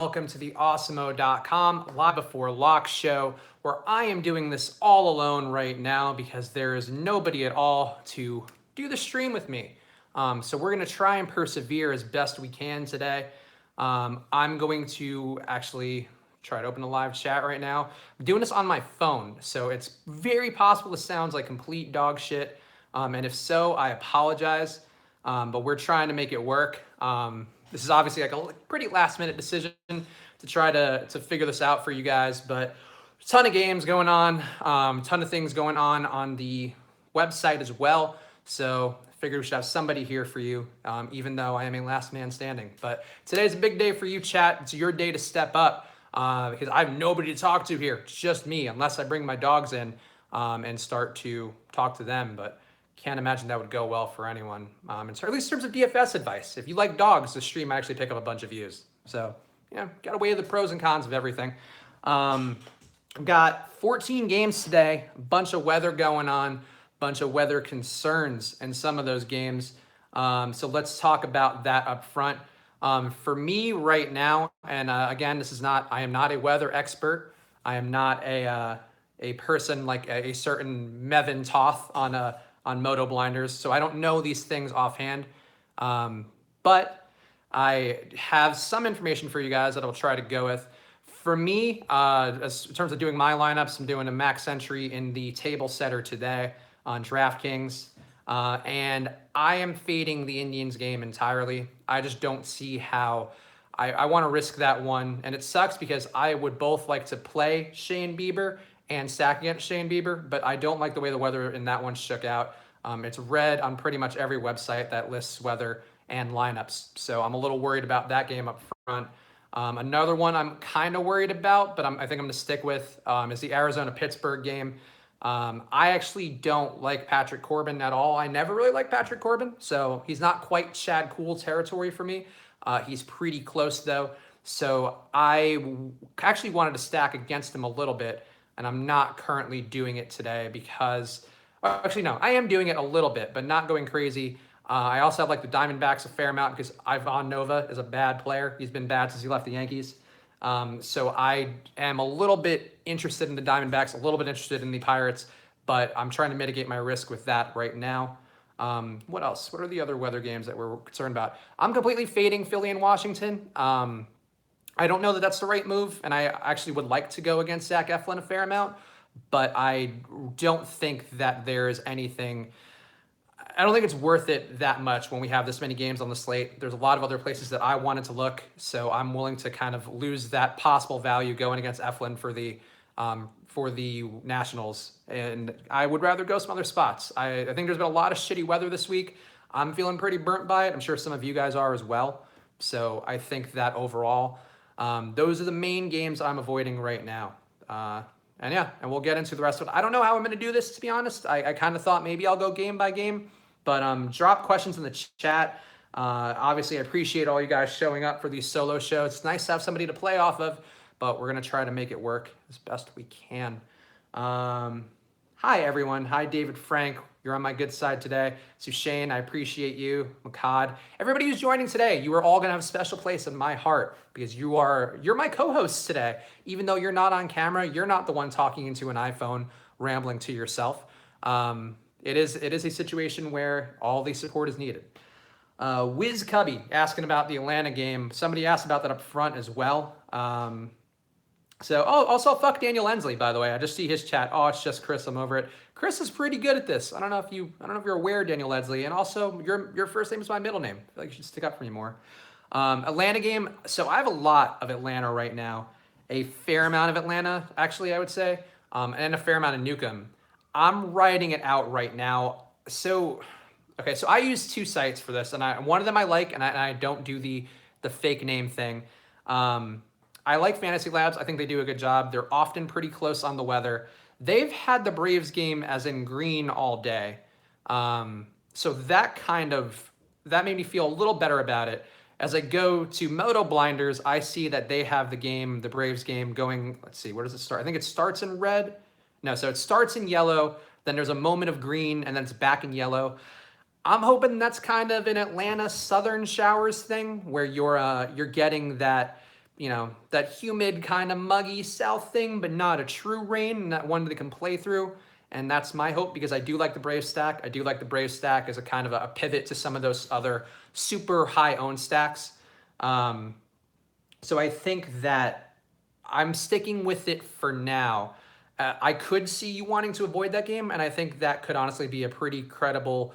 welcome to the Awesemo.com live before lock show, where I am doing this all alone right now because there is nobody at all to do the stream with me. So we're going to try and persevere as best we can today. I'm going to actually try to open a live chat right now. I'm doing this on my phone, so it's very possible this sounds like complete dog shit. And if so, I apologize. But we're trying to make it work. This is obviously like a pretty last minute decision to try to figure this out for you guys, but a ton of games going on, ton of things going on the website as well. So I figured we should have somebody here for you, even though I am a last man standing. But today's a big day for you, chat. It's your day to step up because I have nobody to talk to here. It's just me, unless I bring my dogs in and start to talk to them. But can't imagine that would go well for anyone. At least in terms of DFS advice. If you like dogs, the stream might actually pick up a bunch of views. So, yeah, got to weigh the pros and cons of everything. I've got 14 games today, a bunch of weather going on, bunch of weather concerns in some of those games. So let's talk about that up front. For me right now, and again, I am not a weather expert. I am not a person like a certain Mevin Toth on Moto Blinders, so I don't know these things offhand, but I have some information for you guys that I'll try to go with. For me, in terms of doing my lineups, I'm doing a max entry in the table setter today on DraftKings, and I am fading the Indians game entirely. I just don't see how I want to risk that one, and it sucks because I would both like to play Shane Bieber and stack against Shane Bieber, but I don't like the way the weather in that one shook out. It's red on pretty much every website that lists weather and lineups, so I'm a little worried about that game up front. Another one I'm kind of worried about, but I think I'm going to stick with is the Arizona-Pittsburgh game. I actually don't like Patrick Corbin at all. I never really liked Patrick Corbin, so he's not quite Chad Cool territory for me. He's pretty close, though, so I actually wanted to stack against him a little bit, and I'm not currently doing it today because, actually, no, I am doing it a little bit, but not going crazy. I also have like the Diamondbacks a fair amount because Ivan Nova is a bad player. He's been bad since he left the Yankees. So I am a little bit interested in the Diamondbacks, a little bit interested in the Pirates, but I'm trying to mitigate my risk with that right now. What else? What are the other weather games that we're concerned about? I'm completely fading Philly and Washington. I don't know that that's the right move, and I actually would like to go against Zach Eflin a fair amount, but I don't think that there is anything. I don't think it's worth it that much when we have this many games on the slate. There's a lot of other places that I wanted to look, so I'm willing to kind of lose that possible value going against Eflin for the Nationals, and I would rather go some other spots. I think there's been a lot of shitty weather this week. I'm feeling pretty burnt by it. I'm sure some of you guys are as well. So I think that overall, those are the main games I'm avoiding right now. And yeah, and we'll get into the rest of it. I don't know how I'm going to do this, to be honest. I kind of thought maybe I'll go game by game, but drop questions in the chat. Obviously, I appreciate all you guys showing up for these solo shows. It's nice to have somebody to play off of, but we're going to try to make it work as best we can. Hi, everyone. Hi, David Frank. You're on my good side today. So Shane, I appreciate you. Makad. Everybody who's joining today, you are all going to have a special place in my heart because you're my co-hosts today. Even though you're not on camera, you're not the one talking into an iPhone, rambling to yourself. It is a situation where all the support is needed. Wiz Cubby asking about the Atlanta game. Somebody asked about that up front as well. Also fuck Daniel Ensley, by the way. I just see his chat. Oh, it's just Chris. I'm over it. Chris is pretty good at this. I don't know if you're aware, Daniel Ensley, and also your first name is my middle name. I feel like you should stick up for me more. Atlanta game. So I have a lot of Atlanta right now. A fair amount of Atlanta, actually, I would say, and a fair amount of Newcomb. I'm writing it out right now. So I use two sites for this, and one of them I like, and I don't do the fake name thing. I like Fantasy Labs. I think they do a good job. They're often pretty close on the weather. They've had the Braves game as in green all day. So that made me feel a little better about it. As I go to Moto Blinders, I see that they have the Braves game going, let's see, where does it start? I think it starts in red. No, so it starts in yellow, then there's a moment of green, and then it's back in yellow. I'm hoping that's kind of an Atlanta Southern showers thing where you're getting that that humid kind of muggy south thing, but not a true rain, and that one that they can play through. And that's my hope, because I do like the Braves stack. I do like the Braves stack as a kind of a pivot to some of those other super high owned stacks. So I think that I'm sticking with it for now. I could see you wanting to avoid that game, and I think that could honestly be a pretty credible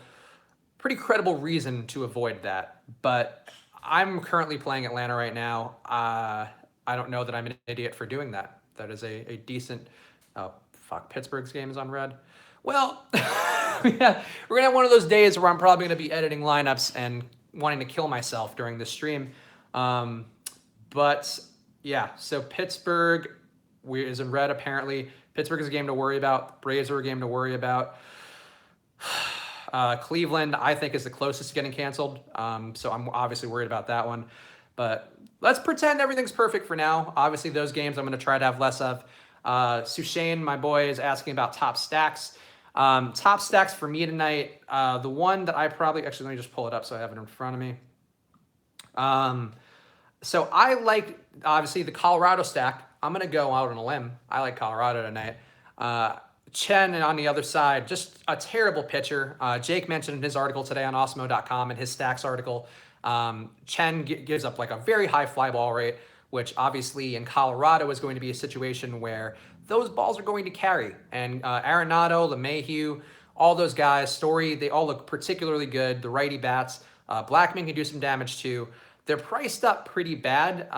reason to avoid that. But I'm currently playing Atlanta right now. I don't know that I'm an idiot for doing that. That is a decent. Oh fuck! Pittsburgh's game is on red. Well, yeah, we're gonna have one of those days where I'm probably gonna be editing lineups and wanting to kill myself during the stream. But yeah, so Pittsburgh is in red apparently. Pittsburgh is a game to worry about. Braves are a game to worry about. Cleveland, I think, is the closest to getting canceled. So I'm obviously worried about that one. But let's pretend everything's perfect for now. Obviously, those games I'm going to try to have less of. Sushane, my boy, is asking about top stacks. Top stacks for me tonight. The one that I probably... Actually, let me just pull it up so I have it in front of me. So I like, obviously, the Colorado stack. I'm going to go out on a limb. I like Colorado tonight. Chen on the other side, just a terrible pitcher. Jake mentioned in his article today on Osmo.com, in his stacks article, Chen gives up like a very high fly ball rate, which obviously in Colorado is going to be a situation where those balls are going to carry. And Arenado, LeMahieu, all those guys, Story, they all look particularly good. The righty bats, Blackman can do some damage too. They're priced up pretty bad.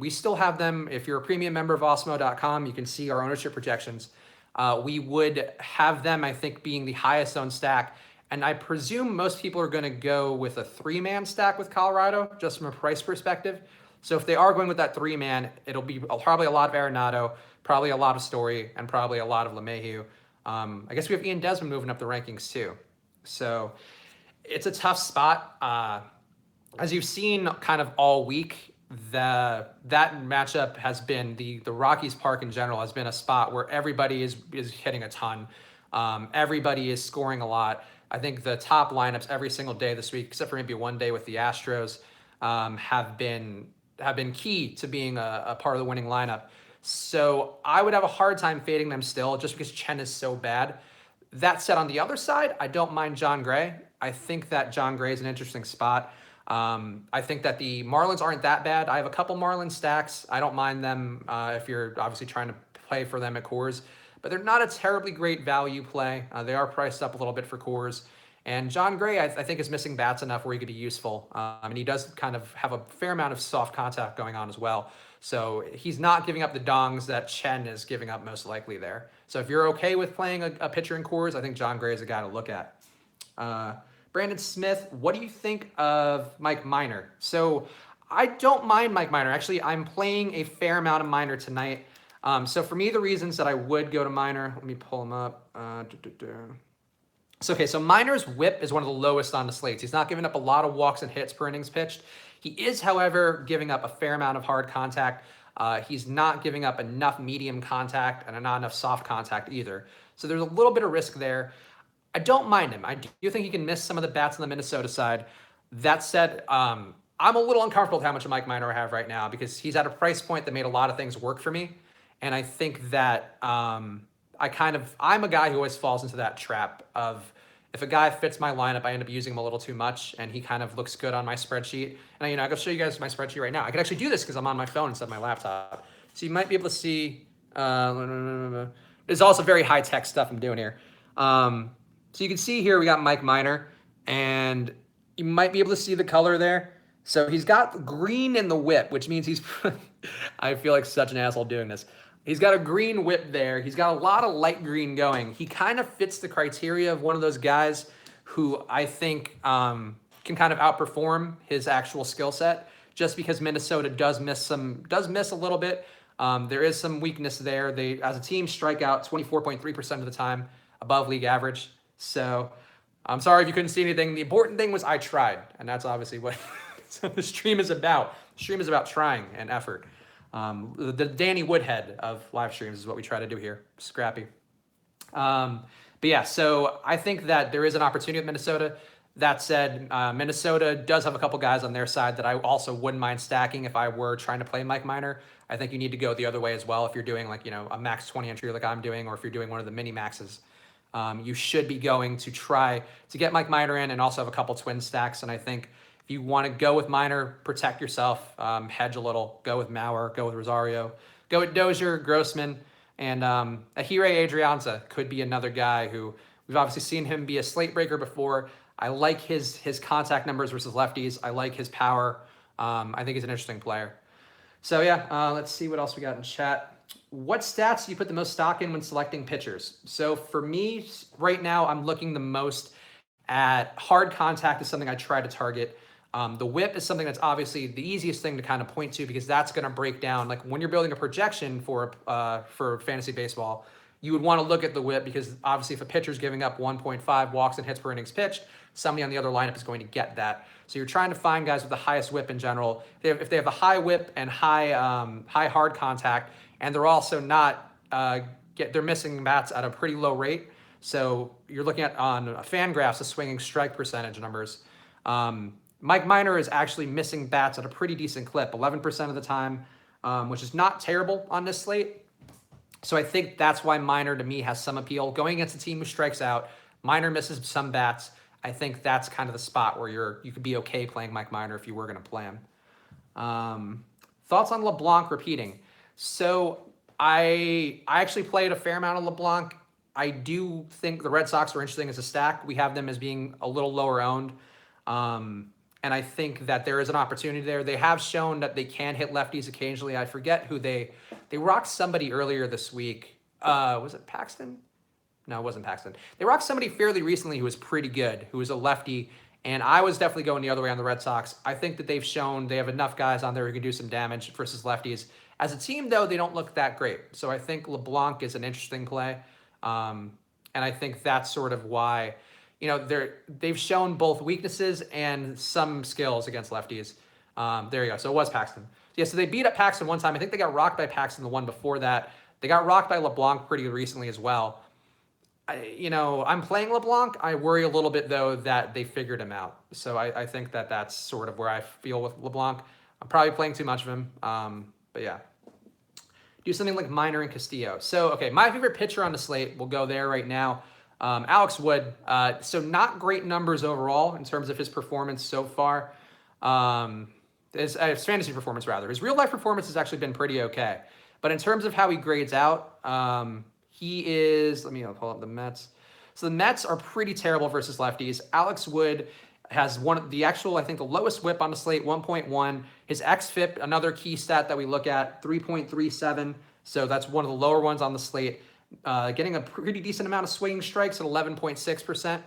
We still have them. If you're a premium member of Osmo.com, you can see our ownership projections. We would have them, I think, being the highest owned stack. And I presume most people are going to go with a 3-man stack with Colorado, just from a price perspective. So if they are going with that 3-man, it'll be probably a lot of Arenado, probably a lot of Story, and probably a lot of LeMahieu. I guess we have Ian Desmond moving up the rankings too. So it's a tough spot. As you've seen kind of all week, that matchup has been the Rockies Park in general has been a spot where everybody is hitting a ton. Everybody is scoring a lot. I think the top lineups every single day this week, except for maybe one day with the Astros, have been key to being a part of the winning lineup. So I would have a hard time fading them still, just because Chen is so bad. That said, on the other side, I don't mind John Gray. I think that John Gray is an interesting spot. I think that the Marlins aren't that bad. I have a couple Marlins stacks. I don't mind them if you're obviously trying to play for them at Coors, but they're not a terribly great value play. They are priced up a little bit for Coors. And John Gray, I think, is missing bats enough where he could be useful. And he does kind of have a fair amount of soft contact going on as well. So he's not giving up the dongs that Chen is giving up most likely there. So if you're okay with playing a pitcher in Coors, I think John Gray is a guy to look at. Brandon Smith, what do you think of Mike Minor? So I don't mind Mike Minor. Actually, I'm playing a fair amount of Minor tonight. So for me, the reasons that I would go to Minor, let me pull him up. So Minor's whip is one of the lowest on the slates. He's not giving up a lot of walks and hits per innings pitched. He is, however, giving up a fair amount of hard contact. He's not giving up enough medium contact and not enough soft contact either. So there's a little bit of risk there. I don't mind him. I do think he can miss some of the bats on the Minnesota side. That said, I'm a little uncomfortable with how much of Mike Minor I have right now, because he's at a price point that made a lot of things work for me. And I think that I'm a guy who always falls into that trap of, if a guy fits my lineup, I end up using him a little too much, and he kind of looks good on my spreadsheet. And I can show you guys my spreadsheet right now. I can actually do this because I'm on my phone instead of my laptop. So you might be able to see, there's also very high-tech stuff I'm doing here. So you can see here we got Mike Minor, and you might be able to see the color there. So he's got green in the whip, which means he's, I feel like such an asshole doing this. He's got a green whip there. He's got a lot of light green going. He kind of fits the criteria of one of those guys who I think can kind of outperform his actual skill set, just because Minnesota does miss a little bit. There is some weakness there. They, as a team, strike out 24.3% of the time, above league average. So I'm sorry if you couldn't see anything. The important thing was I tried, and that's obviously what the stream is about. The stream is about trying and effort. The Danny Woodhead of live streams is what we try to do here. Scrappy. But yeah, so I think that there is an opportunity with Minnesota. That said, Minnesota does have a couple guys on their side that I also wouldn't mind stacking if I were trying to play Mike Minor. I think you need to go the other way as well if you're doing like, a max 20 entry like I'm doing, or if you're doing one of the mini maxes. You should be going to try to get Mike Minor in and also have a couple twin stacks. And I think if you want to go with Minor, protect yourself, hedge a little, go with Mauer, go with Rosario, go with Dozier, Grossman, and Ahire Adrianza could be another guy who we've obviously seen him be a slate breaker before. I like his contact numbers versus lefties. I like his power. I think he's an interesting player. So yeah, let's see what else we got in chat. What stats do you put the most stock in when selecting pitchers? So for me, right now, I'm looking the most at hard contact is something I try to target. The whip is something that's obviously the easiest thing to kind of point to because that's going to break down. Like when you're building a projection for fantasy baseball, you would want to look at the whip because obviously if a pitcher's giving up 1.5 walks and hits per innings pitched, somebody on the other lineup is going to get that. So you're trying to find guys with the highest whip in general. If they have a high whip and high hard contact, and they're also not they're missing bats at a pretty low rate. So you're looking at on FanGraphs the swinging strike percentage numbers. Mike Minor is actually missing bats at a pretty decent clip, 11% of the time, which is not terrible on this slate. So I think that's why Minor to me has some appeal. Going against a team who strikes out, Minor misses some bats. I think that's kind of the spot where you could be okay playing Mike Minor if you were going to play him. Thoughts on LeBlanc repeating? So I actually played a fair amount of LeBlanc. I do think the Red Sox are interesting as a stack. We have them as being a little lower owned. And I think that there is an opportunity there. They have shown that they can hit lefties occasionally. I forget who they rocked somebody earlier this week. Was it Paxton? No, it wasn't Paxton. They rocked somebody fairly recently who was pretty good, who was a lefty. And I was definitely going the other way on the Red Sox. I think that they've shown they have enough guys on there who can do some damage versus lefties. As a team, though, they don't look that great. So I think LeBlanc is an interesting play. And I think that's sort of why, they've shown both weaknesses and some skills against lefties. There you go. So it was Paxton. Yeah, so they beat up Paxton one time. I think they got rocked by Paxton the one before that. They got rocked by LeBlanc pretty recently as well. I'm playing LeBlanc. I worry a little bit, though, that they figured him out. So I think that that's sort of where I feel with LeBlanc. I'm probably playing too much of him. But yeah. Do something like Minor and Castillo. So, okay, my favorite pitcher on the slate, we'll go there right now. Alex Wood. So not great numbers overall in terms of his performance so far. His fantasy performance, rather. His real-life performance has actually been pretty okay. But in terms of how he grades out, he is, I'll pull up the Mets. So the Mets are pretty terrible versus lefties. Alex Wood has the lowest whip on the slate, 1.1. His xFIP, another key stat that we look at, 3.37. So that's one of the lower ones on the slate. Getting a pretty decent amount of swinging strikes at 11.6%.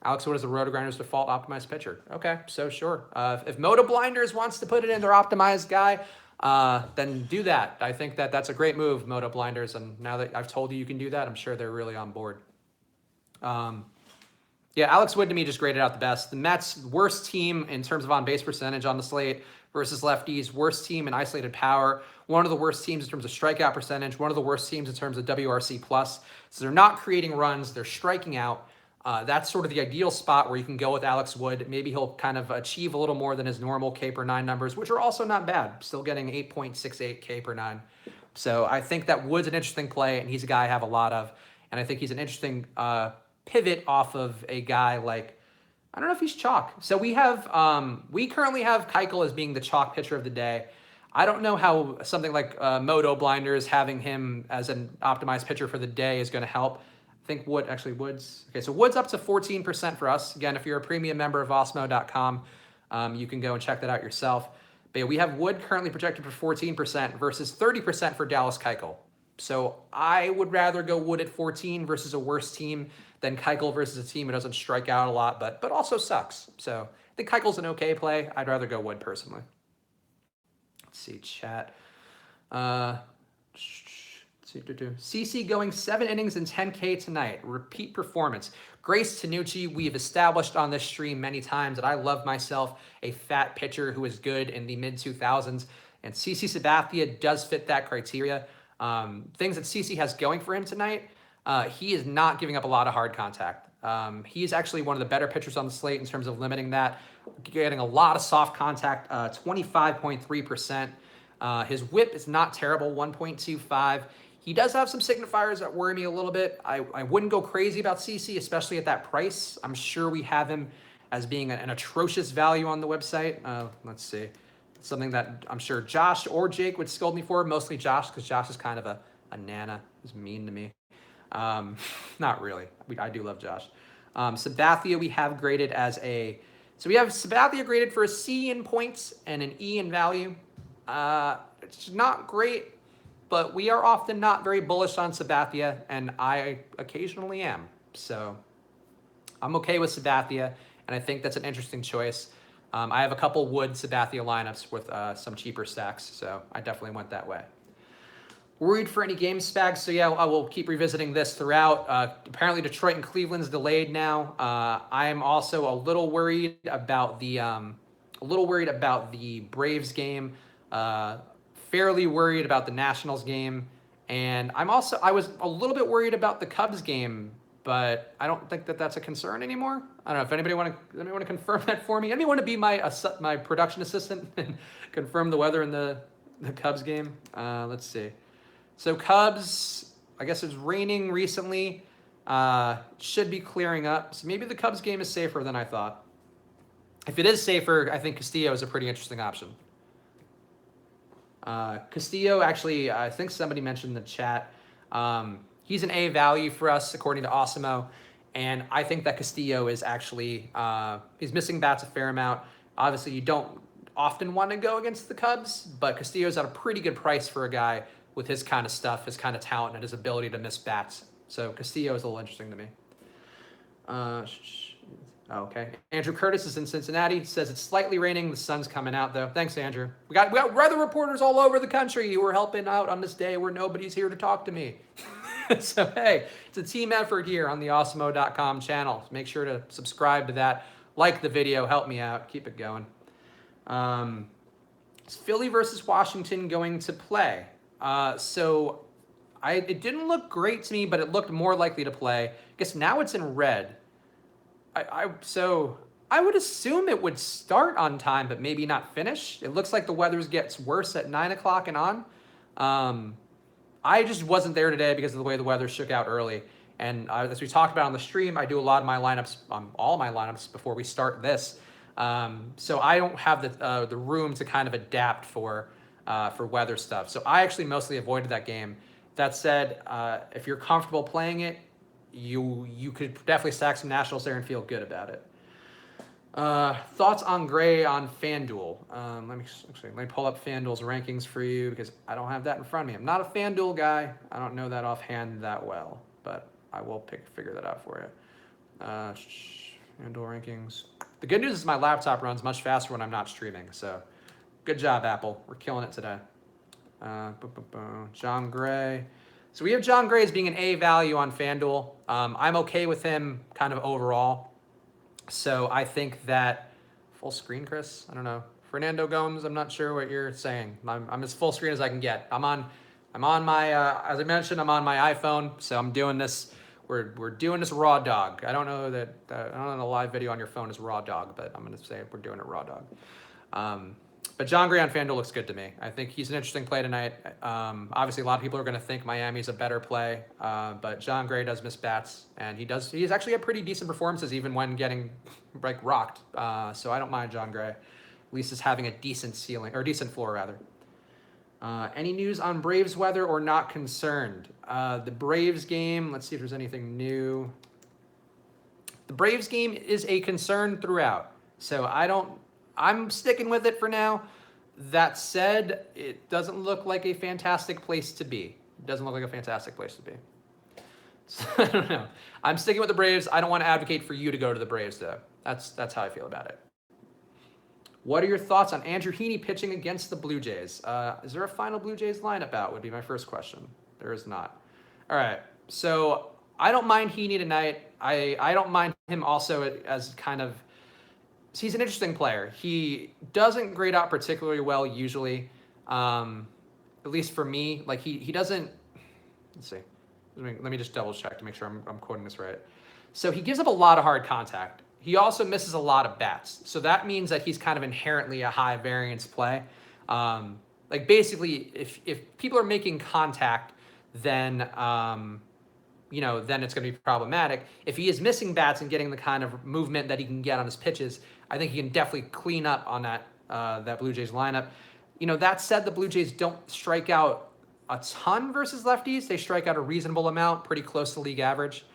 Alex Wood is the Roto-Grinders default optimized pitcher. Okay, so sure. If Moto Blinders wants to put it in their optimized guy, then do that. I think that that's a great move, Moto Blinders. And now that I've told you can do that, I'm sure they're really on board. Yeah, Alex Wood to me just graded out the best. The Mets, worst team in terms of on-base percentage on the slate versus lefties, worst team in isolated power, one of the worst teams in terms of strikeout percentage, one of the worst teams in terms of WRC+. So they're not creating runs, they're striking out. That's sort of the ideal spot where you can go with Alex Wood. Maybe he'll kind of achieve a little more than his normal K per 9 numbers, which are also not bad. Still getting 8.68 K per 9. So I think that Wood's an interesting play, and he's a guy I have a lot of. And I think he's an interesting pivot off of a guy like, I don't know if he's chalk. So we currently have Keuchel as being the chalk pitcher of the day. I don't know how something like Moto Blinders having him as an optimized pitcher for the day is going to help. I think Wood's okay. So Wood's up to 14% for us. Again, if you're a premium member of Osmo.com, you can go and check that out yourself. But yeah, we have Wood currently projected for 14% versus 30% for Dallas Keuchel. So I would rather go Wood at 14 versus a worse team than Keuchel versus a team who doesn't strike out a lot, but also sucks. So I think Keichel's an okay play. I'd rather go Wood personally. Let's see, chat. CC going 7 innings and 10K tonight. Repeat performance. Grace Tanucci, we have established on this stream many times that I love myself a fat pitcher who is good in the mid-2000s. And CC Sabathia does fit that criteria. Things that CC has going for him tonight, he is not giving up a lot of hard contact. He's actually one of the better pitchers on the slate in terms of limiting that, getting a lot of soft contact, 25.3%. His whip is not terrible, 1.25. He does have some signifiers that worry me a little bit. I wouldn't go crazy about CC, especially at that price. I'm sure we have him as being an atrocious value on the website. Let's see. Something that I'm sure Josh or Jake would scold me for, mostly Josh, because Josh is kind of a nana. He's mean to me. Not really. I do love Josh. Sabathia we have graded as a... So we have Sabathia graded for a C in points and an E in value. It's not great, but we are often not very bullish on Sabathia, and I occasionally am. So I'm okay with Sabathia, and I think that's an interesting choice. I have a couple Wood Sabathia lineups with some cheaper stacks, so I definitely went that way. Worried for any game spags, so yeah, I will keep revisiting this throughout. Apparently Detroit and Cleveland's delayed now. I am also a little worried about the Braves game. Fairly worried about the Nationals game, and I was a little bit worried about the Cubs game, but I don't think that that's a concern anymore. I don't know if anybody want to confirm that for me. Anybody want to be my production assistant and confirm the weather in the Cubs game? Let's see. So Cubs, I guess it's raining recently. Should be clearing up. So maybe the Cubs game is safer than I thought. If it is safer, I think Castillo is a pretty interesting option. Castillo, actually, I think somebody mentioned in the chat. He's an A value for us, according to Osimo. And I think that Castillo is actually, he's missing bats a fair amount. Obviously, you don't often want to go against the Cubs, but Castillo's at a pretty good price for a guy with his kind of stuff, his kind of talent, and his ability to miss bats. So Castillo is a little interesting to me. Okay. Andrew Curtis is in Cincinnati. Says it's slightly raining. The sun's coming out, though. Thanks, Andrew. We got weather reporters all over the country who are helping out on this day where nobody's here to talk to me. So, hey, it's a team effort here on the Osmo.com channel. Make sure to subscribe to that. Like the video. Help me out. Keep it going. Is Philly versus Washington going to play? It didn't look great to me, but it looked more likely to play. I guess now it's in red. So I would assume it would start on time, but maybe not finish. It looks like the weather gets worse at 9 o'clock and on. I just wasn't there today because of the way the weather shook out early. And as we talked about on the stream, I do a lot of my lineups, all my lineups before we start this. So I don't have the room to kind of adapt for weather stuff. So I actually mostly avoided that game. That said, if you're comfortable playing it, you could definitely stack some Nationals there and feel good about it. Thoughts on Gray on FanDuel? Let me pull up FanDuel's rankings for you because I don't have that in front of me. I'm not a FanDuel guy. I don't know that offhand that well, but I will figure that out for you. FanDuel rankings. The good news is my laptop runs much faster when I'm not streaming, so good job, Apple. We're killing it today. John Gray. So we have John Gray as being an A value on FanDuel. I'm okay with him kind of overall. So I think that full screen, Chris. I don't know. Fernando Gomes. I'm not sure what you're saying. I'm as full screen as I can get. I'm on my as I mentioned, I'm on my iPhone. So I'm doing this. We're doing this raw dog. I don't know that I don't know the live video on your phone is raw dog, but I'm gonna say we're doing it raw dog. But John Gray on FanDuel looks good to me. I think he's an interesting play tonight. Obviously, a lot of people are going to think Miami's a better play, but John Gray does miss bats, and he's actually had pretty decent performances even when getting rocked. So I don't mind John Gray. At least is having a decent ceiling, or decent floor rather. Any news on Braves weather or not concerned? The Braves game, let's see if there's anything new. The Braves game is a concern throughout. So I'm sticking with it for now. That said, it doesn't look like a fantastic place to be. It doesn't look like a fantastic place to be. So, I don't know. I'm sticking with the Braves. I don't want to advocate for you to go to the Braves, though. That's how I feel about it. What are your thoughts on Andrew Heaney pitching against the Blue Jays? Is there a final Blue Jays lineup out would be my first question. There is not. All right. So I don't mind Heaney tonight. I don't mind him also as kind of... He's an interesting player. He doesn't grade out particularly well usually, at least for me. Like he doesn't. Let's see. Let me just double check to make sure I'm quoting this right. So he gives up a lot of hard contact. He also misses a lot of bats. So that means that he's kind of inherently a high variance play. Like basically, if people are making contact, then then it's going to be problematic. If he is missing bats and getting the kind of movement that he can get on his pitches, I think he can definitely clean up on that Blue Jays lineup. That said, the Blue Jays don't strike out a ton versus lefties. They strike out a reasonable amount, pretty close to league average.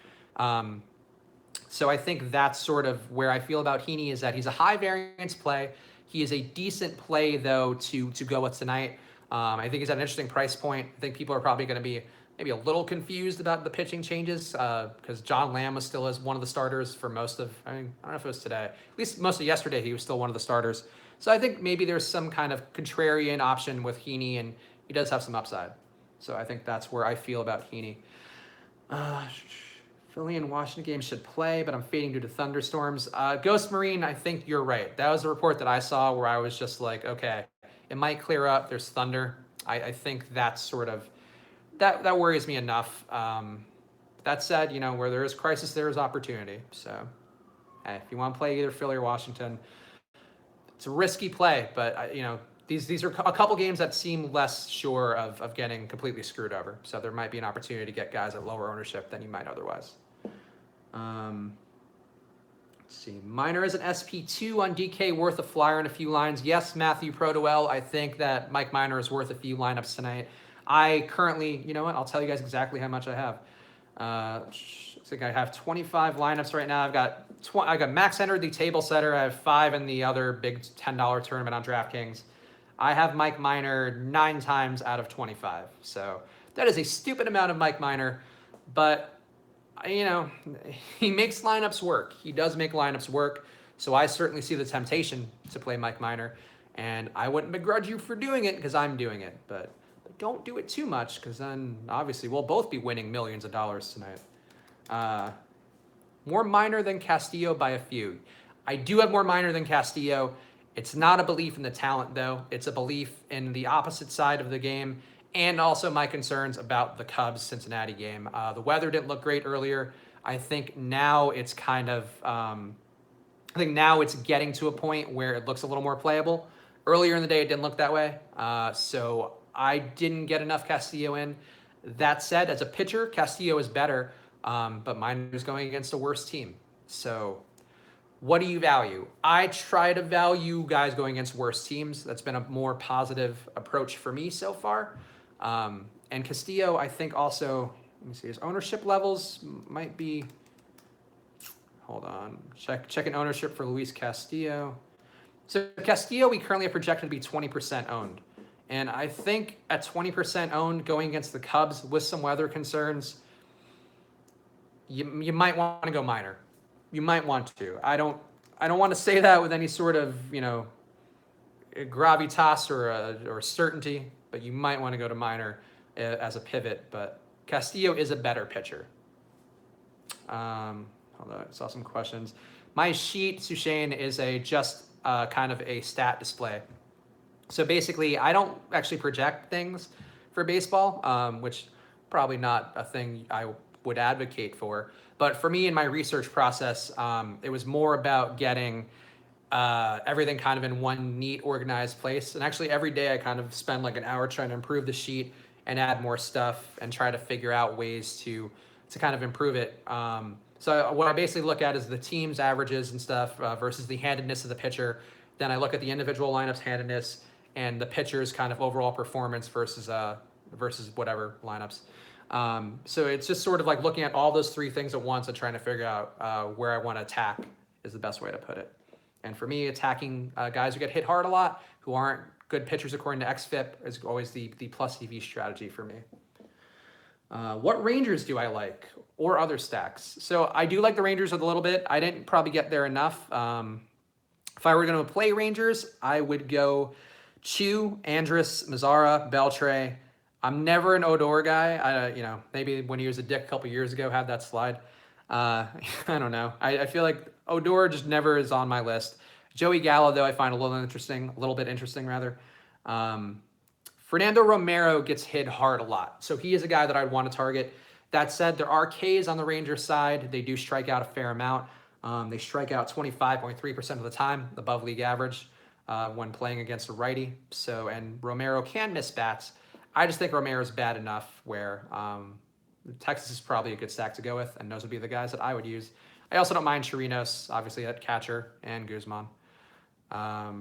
So I think that's sort of where I feel about Heaney, is that he's a high variance play. He is a decent play, though, to go with tonight. I think he's at an interesting price point. I think people are probably going to be maybe a little confused about the pitching changes because John Lamb was still as one of the starters for most of, I don't know if it was today, at least most of yesterday, he was still one of the starters. So I think maybe there's some kind of contrarian option with Heaney, and he does have some upside. So I think that's where I feel about Heaney. Philly and Washington games should play, but I'm fading due to thunderstorms. Ghost Marine, I think you're right. That was a report that I saw where I was just like, okay, it might clear up. There's thunder. I think that's sort of, that worries me enough. That said, where there is crisis, there is opportunity. So, hey, if you want to play either Philly or Washington, it's a risky play, but these are a couple games that seem less sure of getting completely screwed over. So there might be an opportunity to get guys at lower ownership than you might otherwise. Let's see. Minor is an SP2 on DK, worth a flyer in a few lines. Yes, Matthew Protoel. I think that Mike Minor is worth a few lineups tonight. I currently, I'll tell you guys exactly how much I have. I think I have 25 lineups right now. I got max entered the table setter. I have 5 in the other big $10 tournament on DraftKings. I have Mike Minor 9 times out of 25. So that is a stupid amount of Mike Minor, but he makes lineups work. He does make lineups work. So I certainly see the temptation to play Mike Minor, and I wouldn't begrudge you for doing it because I'm doing it, but don't do it too much because then obviously we'll both be winning millions of dollars tonight. More Minor than Castillo by a few. I do have more Minor than Castillo. It's not a belief in the talent, though. It's a belief in the opposite side of the game, and also my concerns about the Cubs-Cincinnati game. The weather didn't look great earlier. I think now it's getting to a point where it looks a little more playable. Earlier in the day, it didn't look that way. So I didn't get enough Castillo in. That said, as a pitcher, Castillo is better, but Minor's going against a worse team. So what do you value? I try to value guys going against worse teams. That's been a more positive approach for me so far. And Castillo, I think also, let me see, his ownership levels might be, hold on, checking ownership for Luis Castillo. So Castillo, we currently are projected to be 20% owned. And I think at 20% owned, going against the Cubs with some weather concerns, you might want to go Minor. You might want to. I don't want to say that with any sort of gravitas or certainty, but you might want to go to Minor as a pivot. But Castillo is a better pitcher. Hold on, I saw some questions. My sheet, Sushane, is just kind of a stat display. So basically, I don't actually project things for baseball, which probably not a thing I would advocate for. But for me in my research process, it was more about getting everything kind of in one neat, organized place. And actually every day I kind of spend like an hour trying to improve the sheet and add more stuff and try to figure out ways to kind of improve it. So what I basically look at is the team's averages and stuff versus the handedness of the pitcher. Then I look at the individual lineups handedness and the pitcher's kind of overall performance versus whatever lineups. So it's just sort of like looking at all those 3 things at once and trying to figure out where I want to attack is the best way to put it. And for me, attacking guys who get hit hard a lot, who aren't good pitchers according to XFIP, is always the plus EV strategy for me. What Rangers do I like, or other stacks? So I do like the Rangers a little bit. I didn't probably get there enough. If I were going to play Rangers, I would go Chu, Andrus, Mazzara, Beltre. I'm never an Odor guy. Maybe when he was a dick a couple years ago, had that slide. I don't know. I feel like Odor just never is on my list. Joey Gallo, though, I find a little bit interesting rather. Fernando Romero gets hit hard a lot. So he is a guy that I'd want to target. That said, there are Ks on the Rangers side. They do strike out a fair amount. They strike out 25.3% of the time, above league average, when playing against a righty. So, and Romero can miss bats. I just think Romero's bad enough where Texas is probably a good stack to go with, and those would be the guys that I would use. I also don't mind Chirinos, obviously, at catcher, and Guzman. There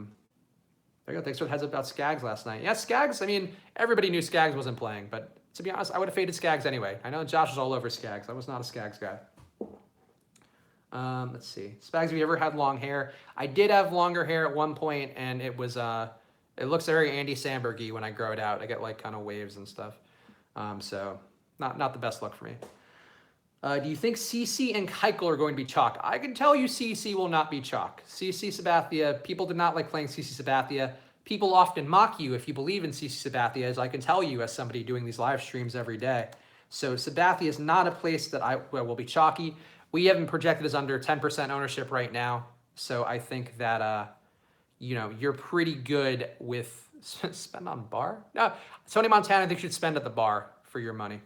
you go. Thanks for the heads up about Skaggs last night. Yeah, Skaggs, I mean, everybody knew Skaggs wasn't playing, but to be honest, I would have faded Skaggs anyway. I know Josh was all over Skaggs. I was not a Skaggs guy. Let's see. Spags, have you ever had long hair? I did have longer hair at one point, and it was, it looks very Andy Samberg-y when I grow it out. I get like kind of waves and stuff. So not the best look for me. Do you think CC and Keuchel are going to be chalk? I can tell you CC will not be chalk. CC Sabathia, people did not like playing CC Sabathia. People often mock you if you believe in CC Sabathia, as I can tell you as somebody doing these live streams every day. So Sabathia is not a place that will be chalky. We haven't projected as under 10% ownership right now. So I think that, you're pretty good with spend on bar. No, Tony Montana, I think you should spend at the bar for your money.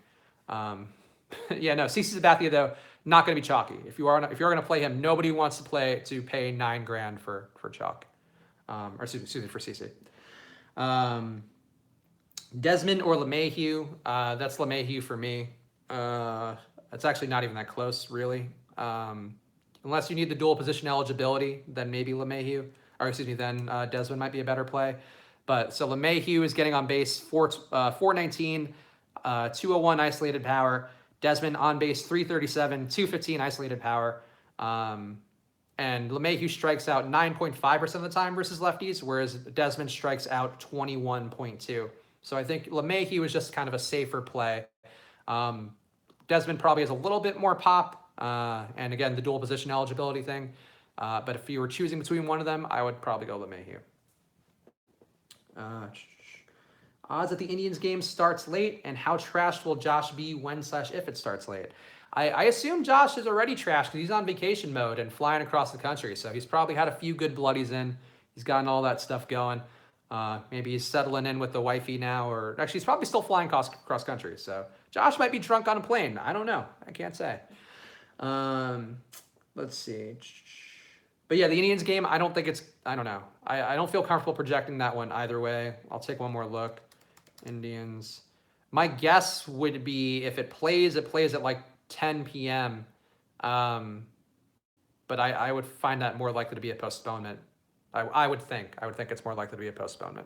Yeah, no, CC Sabathia though, not going to be chalky. If you're going to play him, nobody wants to pay $9,000 for chalk, or excuse me, for CC. Desmond or LeMahieu, that's LeMahieu for me. It's actually not even that close, really. Unless you need the dual position eligibility, then maybe LeMahieu, or excuse me, then Desmond might be a better play. But so LeMahieu is getting on base 419, 201 isolated power. Desmond on base 337, 215 isolated power. And LeMahieu strikes out 9.5% of the time versus lefties, whereas Desmond strikes out 21.2. So I think LeMahieu is just kind of a safer play. Desmond probably has a little bit more pop, and again, the dual position eligibility thing. But if you were choosing between one of them, I would probably go LeMahieu. Odds that the Indians game starts late, and how trashed will Josh be when/if it starts late? I assume Josh is already trashed because he's on vacation mode and flying across the country. So he's probably had a few good bloodies in. He's gotten all that stuff going. Maybe he's settling in with the wifey now, or actually he's probably still flying cross country. So Josh might be drunk on a plane. I don't know. I can't say. Let's see. But yeah, the Indians game, I don't know. I don't feel comfortable projecting that one either way. I'll take one more look. Indians. My guess would be if it plays at like 10 p.m. But I would find that more likely to be a postponement. I would think it's more likely to be a postponement.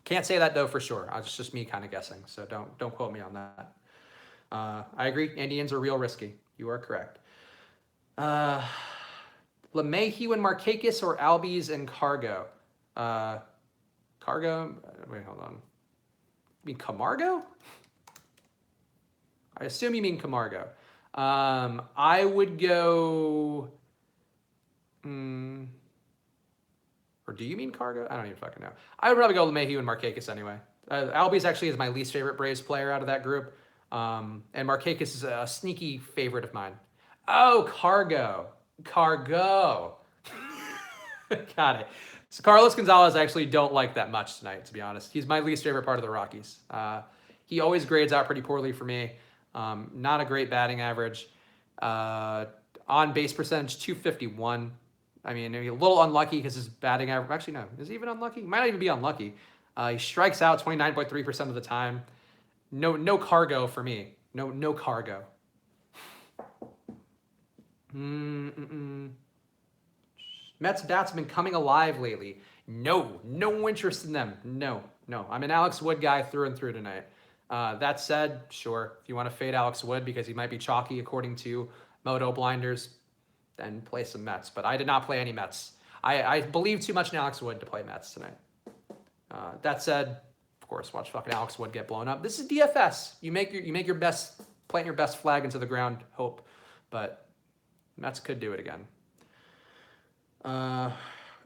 Can't say that though for sure. It's just me kind of guessing. So don't quote me on that. I agree. Indians are real risky. You are correct. LeMahieu and Markakis or Albies and Cargo? Cargo? Wait, hold on. You mean Camargo? I assume you mean Camargo. I would go... or do you mean Cargo? I don't even fucking know. I would probably go LeMahieu and Markakis anyway. Albies actually is my least favorite Braves player out of that group. And Markakis is a sneaky favorite of mine. Oh, Cargo. Got it. So Carlos Gonzalez I actually don't like that much tonight, to be honest. He's my least favorite part of the Rockies. He always grades out pretty poorly for me. Not a great batting average. On base percentage, 251. I mean, a little unlucky because his batting average, actually no, is he even unlucky? He might not even be unlucky. He strikes out 29.3% of the time. No Cargo for me. No Cargo. Mets bats have been coming alive lately. No interest in them. No. I'm an Alex Wood guy through and through tonight. That said, sure, if you want to fade Alex Wood because he might be chalky according to Moto Blinders, then play some Mets. But I did not play any Mets. I believe too much in Alex Wood to play Mets tonight. That said, of course, watch fucking Alex Wood get blown up. This is DFS. You make your best, plant your best flag into the ground, hope. But Mets could do it again. Am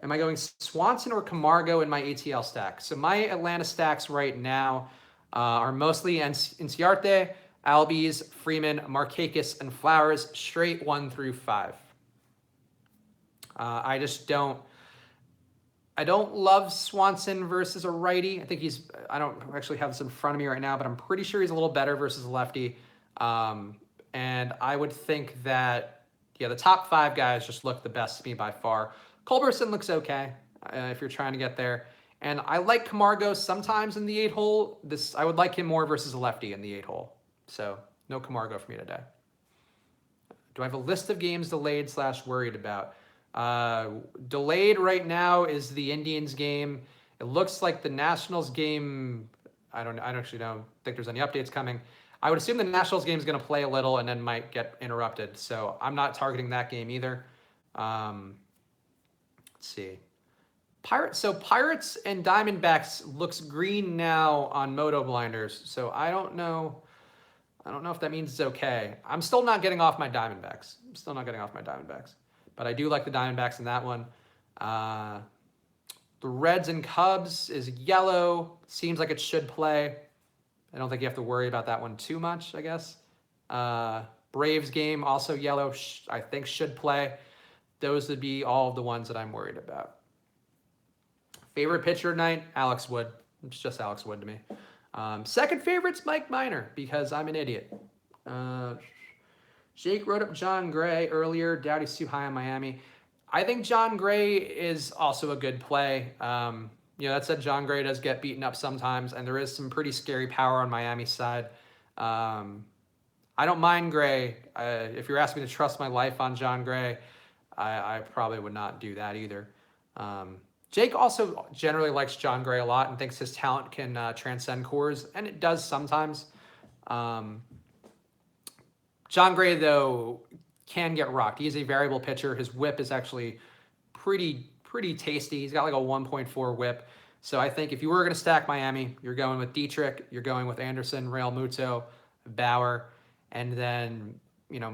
I going Swanson or Camargo in my ATL stack? So my Atlanta stacks right now are mostly Inciarte, Albies, Freeman, Markakis, and Flowers, straight 1 through 5. I don't love Swanson versus a righty. I don't actually have this in front of me right now, but I'm pretty sure he's a little better versus a lefty. And I would think that, yeah, the top 5 guys just look the best to me by far. Culberson looks okay if you're trying to get there. And I like Camargo sometimes in the 8-hole. I would like him more versus a lefty in the 8-hole. So no Camargo for me today. Do I have a list of games delayed / worried about? Delayed right now is the Indians game. It looks like the Nationals game. I don't actually don't think there's any updates coming. I would assume the Nationals game is going to play a little and then might get interrupted. So I'm not targeting that game either. Let's see. Pirates and Diamondbacks looks green now on Moto Blinders. So I don't know if that means it's okay. I'm still not getting off my Diamondbacks. But I do like the Diamondbacks in that one. The Reds and Cubs is yellow. Seems like it should play. I don't think you have to worry about that one too much, I guess. Braves game, also yellow, I think should play. Those would be all of the ones that I'm worried about. Favorite pitcher tonight, Alex Wood. It's just Alex Wood to me. Second favorite's Mike Minor because I'm an idiot. Jake wrote up John Gray earlier. Doubt he's too high on Miami. I think John Gray is also a good play. That said, John Gray does get beaten up sometimes, and there is some pretty scary power on Miami's side. I don't mind Gray. If you're asking me to trust my life on John Gray, I probably would not do that either. Jake also generally likes John Gray a lot and thinks his talent can transcend Coors, and it does sometimes. John Gray, though, can get rocked. He's a variable pitcher. His whip is actually pretty tasty. He's got like a 1.4 whip. So I think if you were going to stack Miami, you're going with Dietrich, you're going with Anderson, Real Muto, Bauer, and then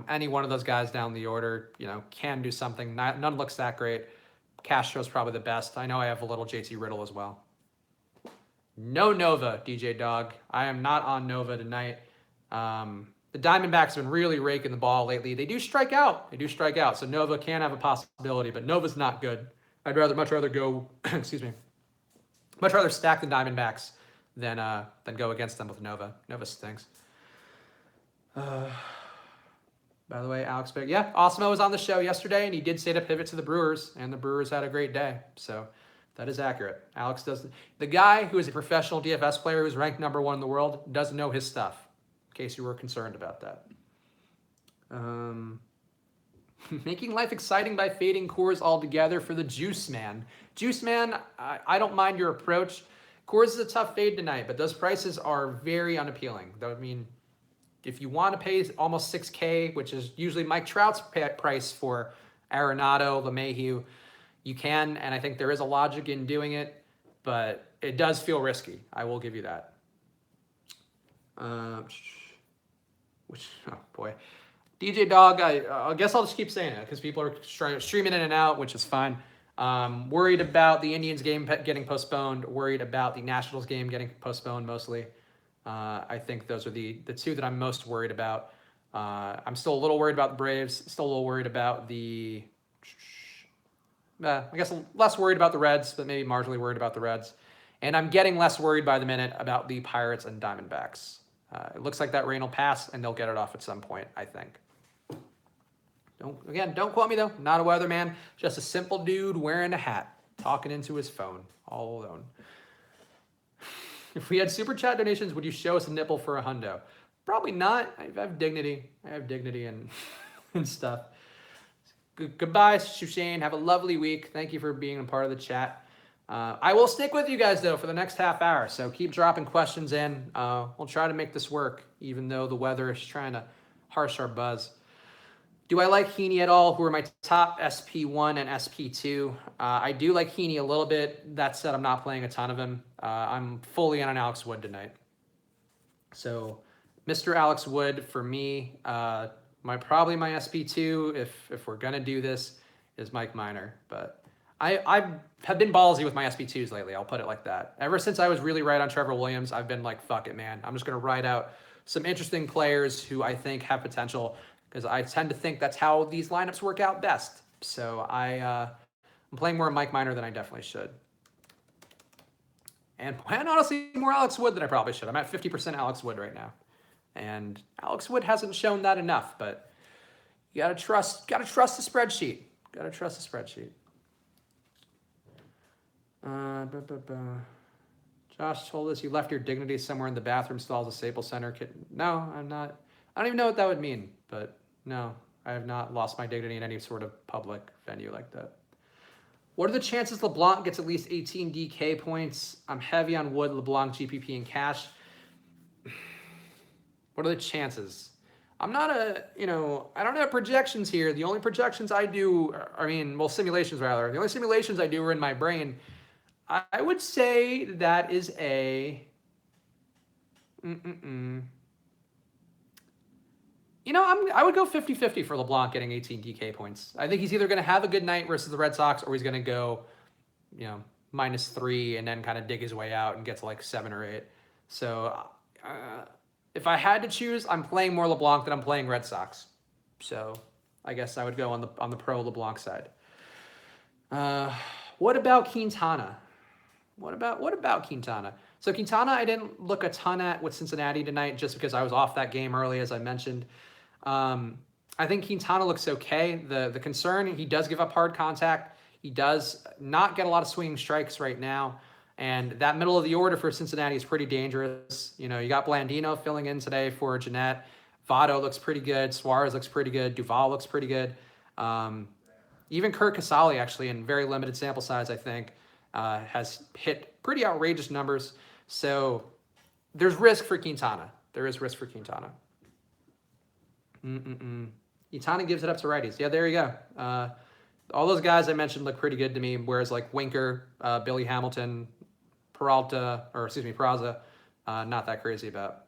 any one of those guys down the order can do something. None looks that great. Castro's probably the best. I know I have a little JT Riddle as well. No Nova, DJ Dog. I am not on Nova tonight. The Diamondbacks have been really raking the ball lately. They do strike out. So Nova can have a possibility, but Nova's not good. I'd much rather go, much rather stack the Diamondbacks than go against them with Nova. Nova stinks. By the way, Alex, yeah, Osmo was on the show yesterday, and he did say to pivot to the Brewers, and the Brewers had a great day. So that is accurate. Alex the guy who is a professional DFS player who's ranked #1 in the world doesn't know his stuff, in case you were concerned about that. Making life exciting by fading Coors altogether for the Juice Man. Juice Man, I don't mind your approach. Coors is a tough fade tonight, but those prices are very unappealing. I mean, if you want to pay almost $6K, which is usually Mike Trout's price for Arenado, LeMahieu, you can, and I think there is a logic in doing it, but it does feel risky. I will give you that. Oh boy. DJ Dog, I guess I'll just keep saying it because people are streaming in and out, which is fine. Worried about the Indians game getting postponed, worried about the Nationals game getting postponed mostly. I think those are the two that I'm most worried about. I'm still a little worried about the Braves, still a little worried about I guess less worried about the Reds, but maybe marginally worried about the Reds. And I'm getting less worried by the minute about the Pirates and Diamondbacks. It looks like that rain will pass, and they'll get it off at some point, I think. Don't quote me, though. Not a weatherman. Just a simple dude wearing a hat, talking into his phone, all alone. If we had super chat donations, would you show us a nipple for a hundo? Probably not. I have dignity. And stuff. Goodbye, Shushane. Have a lovely week. Thank you for being a part of the chat. I will stick with you guys, though, for the next half hour. So keep dropping questions in. We'll try to make this work, even though the weather is trying to harsh our buzz. Do I like Heaney at all? Who are my top SP1 and SP2? I do like Heaney a little bit. That said, I'm not playing a ton of him. I'm fully on an Alex Wood tonight. So Mr. Alex Wood, for me, probably my SP2, if we're going to do this, is Mike Minor. But I have been ballsy with my SP2s lately. I'll put it like that. Ever since I was really right on Trevor Williams, I've been like, fuck it, man. I'm just going to ride out some interesting players who I think have potential, because I tend to think that's how these lineups work out best. So I'm playing more Mike Minor than I definitely should. And honestly, more Alex Wood than I probably should. I'm at 50% Alex Wood right now. And Alex Wood hasn't shown that enough, but you gotta trust the spreadsheet. Gotta trust the spreadsheet. Josh told us you left your dignity somewhere in the bathroom stalls of Staples Center. No, I'm not. I don't even know what that would mean, but no, I have not lost my dignity in any sort of public venue like that. What are the chances LeBlanc gets at least 18 DK points? I'm heavy on Wood, LeBlanc, GPP, and cash. What are the chances? I'm not I don't have projections here. The only projections I do, simulations rather. The only simulations I do are in my brain. I would say that is I would go 50-50 for LeBlanc getting 18 DK points. I think he's either going to have a good night versus the Red Sox, or he's going to go, -3 and then kind of dig his way out and get to like 7 or 8. So if I had to choose, I'm playing more LeBlanc than I'm playing Red Sox. So I guess I would go on the pro LeBlanc side. What about Quintana? What about Quintana? So Quintana, I didn't look a ton at with Cincinnati tonight just because I was off that game early, as I mentioned. I think Quintana looks okay. The concern, he does give up hard contact. He does not get a lot of swinging strikes right now. And that middle of the order for Cincinnati is pretty dangerous. You got Blandino filling in today for Jeanette. Votto looks pretty good. Suarez looks pretty good. Duvall looks pretty good. Even Kurt Casale, actually, in very limited sample size, I think, has hit pretty outrageous numbers. So there's risk for Quintana. There is risk for Quintana. Quintana gives it up to righties. Yeah, there you go. All those guys I mentioned look pretty good to me, whereas like Winker, Billy Hamilton, Peraza, not that crazy about.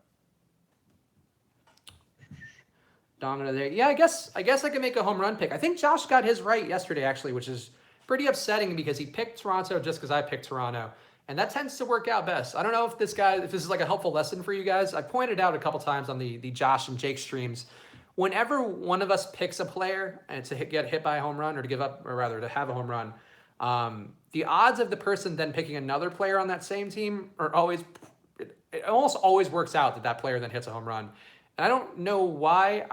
Domino there. Yeah, I guess I can make a home run pick. I think Josh got his right yesterday, actually, which is pretty upsetting because he picked Toronto just because I picked Toronto. And that tends to work out best. I don't know if this is like a helpful lesson for you guys. I pointed out a couple times on the Josh and Jake streams. Whenever one of us picks a player and to get hit by a home run or to give up, or rather to have a home run, the odds of the person then picking another player on that same team are always, it almost always works out that player then hits a home run. And I don't know why.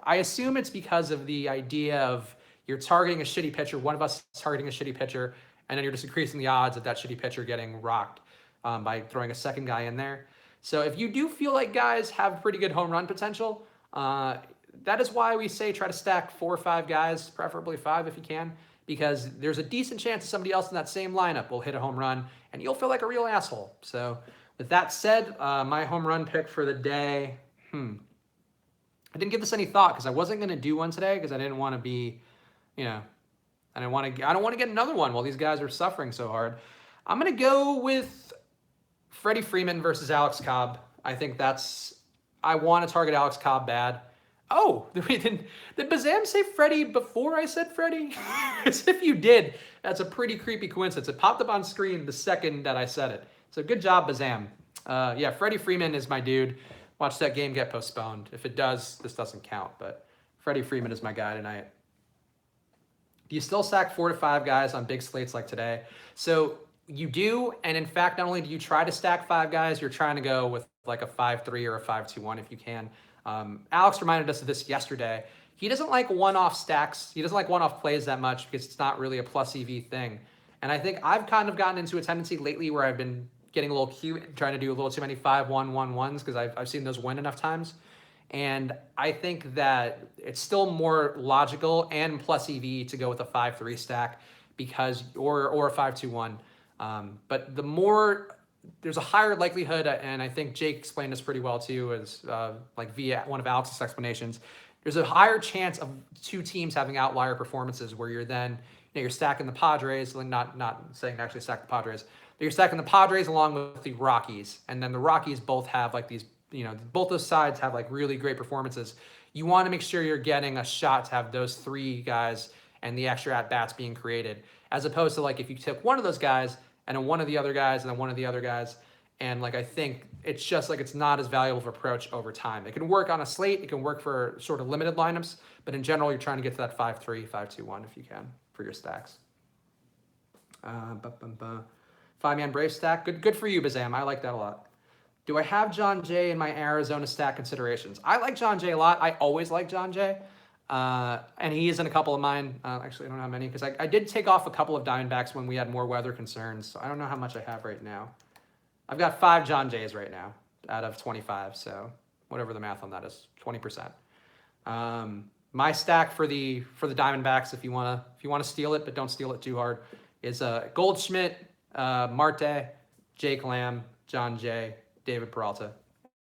I assume it's because of the idea of you're targeting a shitty pitcher, one of us targeting a shitty pitcher, and then you're just increasing the odds of that shitty pitcher getting rocked by throwing a second guy in there. So if you do feel like guys have pretty good home run potential, that is why we say try to stack 4 or 5 guys, preferably 5 if you can, because there's a decent chance that somebody else in that same lineup will hit a home run, and you'll feel like a real asshole. So with that said, my home run pick for the day, I didn't give this any thought because I wasn't going to do one today because I didn't want to be, I don't want to get another one while these guys are suffering so hard. I'm going to go with Freddie Freeman versus Alex Cobb. I think I want to target Alex Cobb bad. Oh, did Bazam say Freddie before I said Freddie? As if you did. That's a pretty creepy coincidence. It popped up on screen the second that I said it. So good job, Bazam. Yeah, Freddie Freeman is my dude. Watch that game get postponed. If it does, this doesn't count. But Freddie Freeman is my guy tonight. Do you still stack 4 to 5 guys on big slates like today? So you do, and in fact, not only do you try to stack 5 guys, you're trying to go with like a 5-3 or a 5-2-1 if you can. Alex reminded us of this yesterday. He doesn't like one-off stacks. He doesn't like one-off plays that much because it's not really a plus EV thing. And I think I've kind of gotten into a tendency lately where I've been getting a little cute, trying to do a little too many 5-1-1-1s because I've seen those win enough times. And I think that it's still more logical and plus EV to go with a 5-3 stack because or a 5-2-1. But the more there's a higher likelihood, and I think Jake explained this pretty well too, is like via one of Alex's explanations. There's a higher chance of 2 teams having outlier performances where you're then you're stacking the Padres, not saying actually stack the Padres, but you're stacking the Padres along with the Rockies, and then the Rockies both have like these. Both those sides have like really great performances. You want to make sure you're getting a shot to have those 3 guys and the extra at-bats being created, as opposed to like if you took one of those guys and then one of the other guys and then one of the other guys. And like I think it's just like it's not as valuable of an approach over time. It can work on a slate. It can work for sort of limited lineups. But in general, you're trying to get to that 5-3, 5-2-1 if you can for your stacks. 5-man Brave stack. Good for you, Bazam. I like that a lot. Do I have John Jay in my Arizona stack considerations? I like John Jay a lot. I always like John Jay. And he is in a couple of mine. Actually, I don't know how many because I did take off a couple of Diamondbacks when we had more weather concerns. So I don't know how much I have right now. I've got 5 John Jays right now out of 25. So whatever the math on that is, 20%. My stack for the Diamondbacks, if you wanna steal it, but don't steal it too hard, is Goldschmidt, Marte, Jake Lamb, John Jay, David Peralta.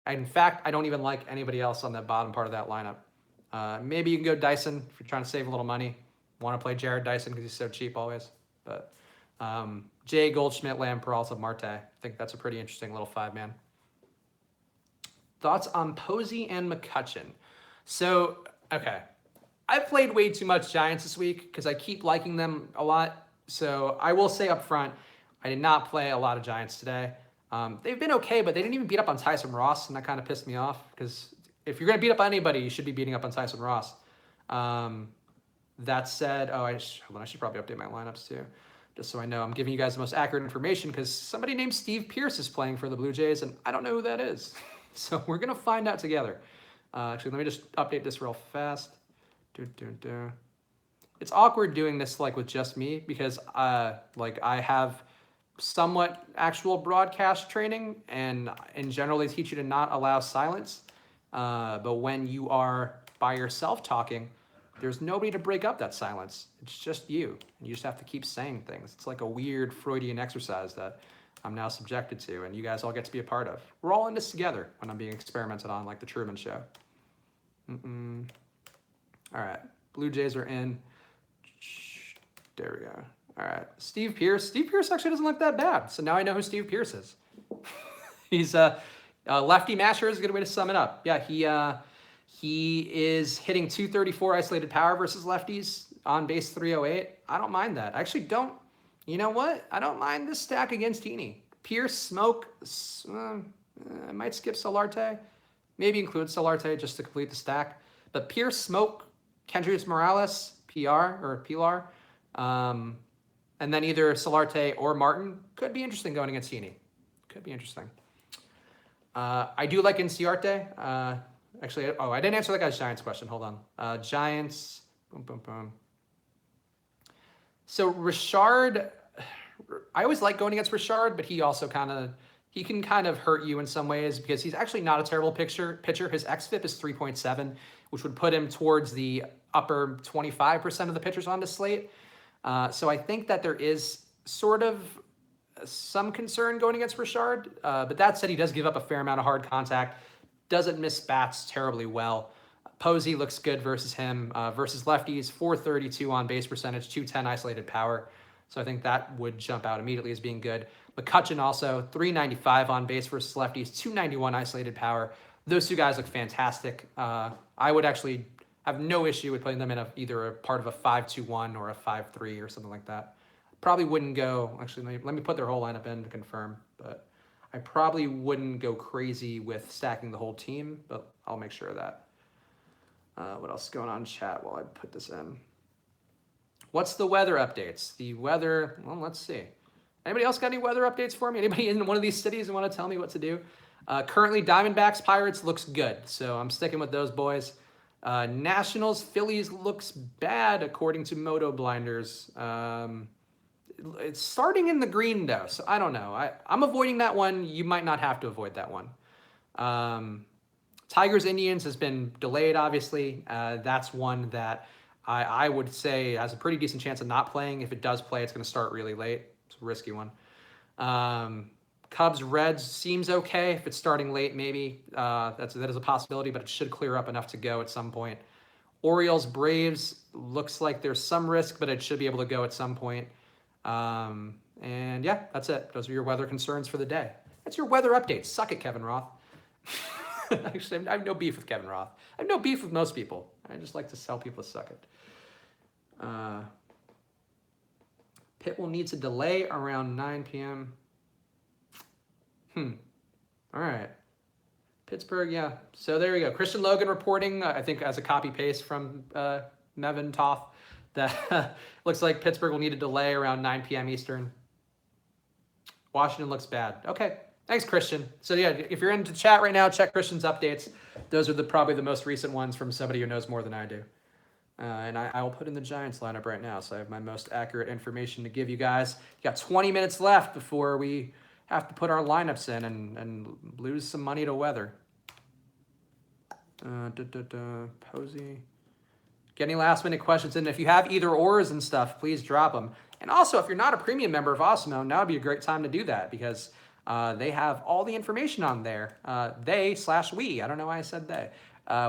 In fact, I don't even like anybody else on that bottom part of that lineup. Maybe you can go Dyson if you're trying to save a little money. Want to play Jared Dyson because he's so cheap always. But Jay, Goldschmidt, Lamb, Peralta, Marte. I think that's a pretty interesting little 5-man. Thoughts on Posey and McCutchen? So, okay. I've played way too much Giants this week because I keep liking them a lot. So I will say up front, I did not play a lot of Giants today. They've been okay, but they didn't even beat up on Tyson Ross, and that kind of pissed me off because if you're going to beat up on anybody, you should be beating up on Tyson Ross. That said, I should probably update my lineups too, just so I know I'm giving you guys the most accurate information because somebody named Steve Pearce is playing for the Blue Jays, and I don't know who that is. So we're going to find out together. Actually, let me just update this real fast. It's awkward doing this like with just me because I have somewhat actual broadcast training, and in general they teach you to not allow silence. But when you are by yourself talking, there's nobody to break up that silence. It's just you, and you just have to keep saying things. It's like a weird Freudian exercise that I'm now subjected to, and you guys all get to be a part of. We're all in this together when I'm being experimented on, like the Truman Show. All right, Blue Jays are in. There we go. All right, Steve Pearce. Steve Pearce actually doesn't look that bad. So now I know who Steve Pearce is. He's lefty masher is a good way to sum it up. Yeah, he is hitting 234 isolated power versus lefties, on base 308. I don't mind that. I actually don't. You know what? I don't mind this stack against Heaney. Pierce, Smoke. I might skip Solarte. Maybe include Solarte just to complete the stack. But Pierce, Smoke, Kendrys Morales, PR or Pilar, and then either Solarte or Martin could be interesting going against Heaney. Could be interesting. I do like Inciarte. Actually, I didn't answer that guy's Giants question. Hold on. Giants. Boom, boom, boom. So Richard, I always like going against Richard, but he also he can kind of hurt you in some ways because he's actually not a terrible pitcher. His xFIP is 3.7, which would put him towards the upper 25% of the pitchers on the slate. So I think that there is sort of some concern going against Richard. But that said, he does give up a fair amount of hard contact, doesn't miss bats terribly well. Posey looks good versus him. Versus lefties, 432 on base percentage, 210 isolated power. So I think that would jump out immediately as being good. McCutchen also, 395 on base versus lefties, 291 isolated power. Those two guys look fantastic. I would actually have no issue with putting them in either a part of a 5-2-1 or a 5-3 or something like that. Probably wouldn't go, actually, let me put their whole lineup in to confirm, but I probably wouldn't go crazy with stacking the whole team, but I'll make sure of that. What else is going on in chat while I put this in? What's the weather updates? The weather, well, let's see. Anybody else got any weather updates for me? Anybody in one of these cities and want to tell me what to do? Currently, Diamondbacks, Pirates looks good, so I'm sticking with those boys. Nationals, Phillies looks bad according to Moto Blinders. It's starting in the green though, so I don't know. I'm avoiding that one. You might not have to avoid that one. Tigers, Indians has been delayed, obviously. That's one that I would say has a pretty decent chance of not playing. If it does play, it's going to start really late. It's a risky one. Cubs, Reds seems okay. If it's starting late, maybe. That is a possibility, but it should clear up enough to go at some point. Orioles, Braves, looks like there's some risk, but it should be able to go at some point. And yeah, that's it. Those are your weather concerns for the day. That's your weather update. Suck it, Kevin Roth. Actually, I have no beef with Kevin Roth. I have no beef with most people. I just like to tell people to suck it. Pitt will need to delay around 9 p.m. All right. Pittsburgh, yeah. So there you go. Christian Logan reporting, I think as a copy-paste from Mevin Toth, that looks like Pittsburgh will need a delay around 9 p.m. Eastern. Washington looks bad. Okay. Thanks, Christian. So yeah, if you're into chat right now, check Christian's updates. Those are probably the most recent ones from somebody who knows more than I do. And I will put in the Giants lineup right now, so I have my most accurate information to give you guys. You got 20 minutes left before we have to put our lineups in and lose some money to weather. Posey. Get any last minute questions in. If you have either ors and stuff, please drop them. And also, if you're not a premium member of Osmo, now would be a great time to do that because they have all the information on there. They/we. I don't know why I said they.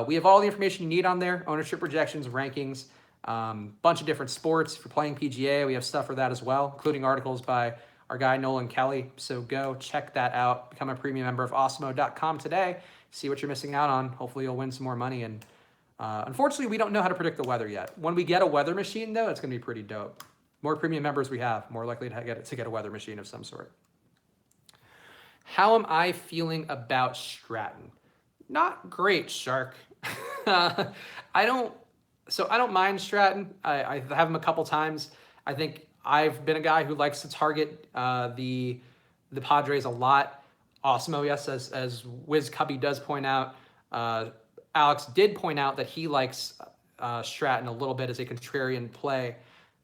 We have all the information you need on there. Ownership projections, rankings, bunch of different sports. If you're playing PGA, we have stuff for that as well, including articles by our guy Nolan Kelly. So go check that out. Become a premium member of Osmo.com today. See what you're missing out on. Hopefully you'll win some more money. And unfortunately, we don't know how to predict the weather yet. When we get a weather machine, though, it's going to be pretty dope. More premium members we have, more likely to get a weather machine of some sort. How am I feeling about Stratton? Not great, Shark. I don't mind Stratton. I have him a couple times. I think I've been a guy who likes to target the Padres a lot. Osmo, yes, as Wiz Cubby does point out. Alex did point out that he likes Stratton a little bit as a contrarian play.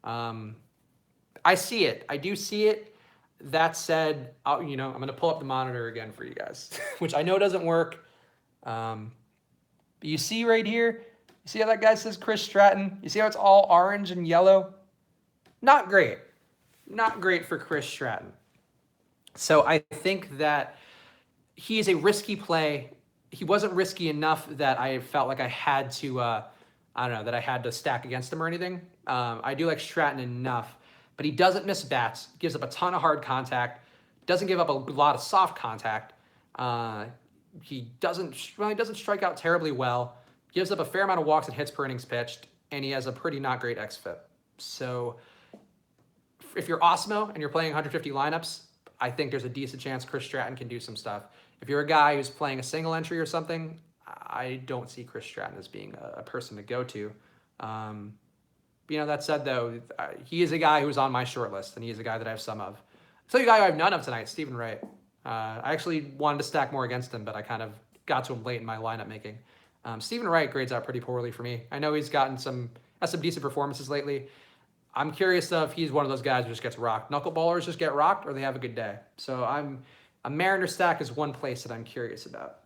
I see it. I do see it. That said, I'm going to pull up the monitor again for you guys, which I know doesn't work. But you see right here, you see how that guy says Chris Stratton? You see how it's all orange and yellow? Not great. Not great for Chris Stratton. So I think that he is a risky play. He wasn't risky enough that I felt like I had to, that I had to stack against him or anything. I do like Stratton enough, but he doesn't miss bats, gives up a ton of hard contact, doesn't give up a lot of soft contact. He doesn't strike out terribly well, gives up a fair amount of walks and hits per innings pitched, and he has a pretty not great xFIP. So if you're Osmo and you're playing 150 lineups, I think there's a decent chance Chris Stratton can do some stuff. If you're a guy who's playing a single entry or something, I don't see Chris Stratton as being a person to go to. That said, though, he is a guy who's on my short list, and he is a guy that I have some of. I'll tell you a guy who I have none of tonight, Stephen Wright. I actually wanted to stack more against him, but I kind of got to him late in my lineup making. Stephen Wright grades out pretty poorly for me. I know he's gotten some decent performances lately. I'm curious though if he's one of those guys who just gets rocked. Knuckleballers just get rocked or they have a good day. So a Mariner stack is one place that I'm curious about.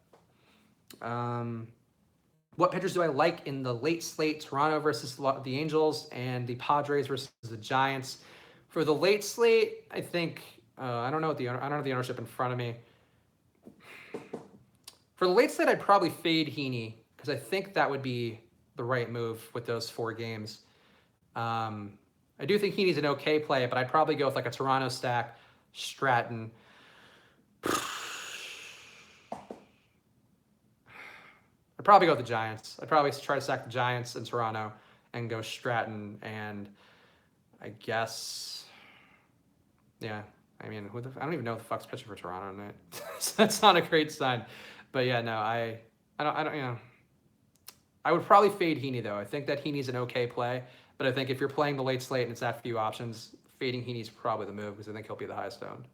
What pitchers do I like in the late slate? Toronto versus the Angels and the Padres versus the Giants. For the late slate, I think I don't have the ownership in front of me. For the late slate, I'd probably fade Heaney because I think that would be the right move with those 4 games. I do think Heaney's an okay play, but I'd probably go with like a Toronto stack, Stratton. I'd probably go with the Giants. I'd probably try to stack the Giants in Toronto and go Stratton and I guess, yeah. I mean, I don't even know who the fuck's pitching for Toronto tonight. So that's not a great sign. But yeah, no, I don't. I would probably fade Heaney though. I think that Heaney's an okay play, but I think if you're playing the late slate and it's that few options, fading Heaney's probably the move because I think he'll be the highest owned.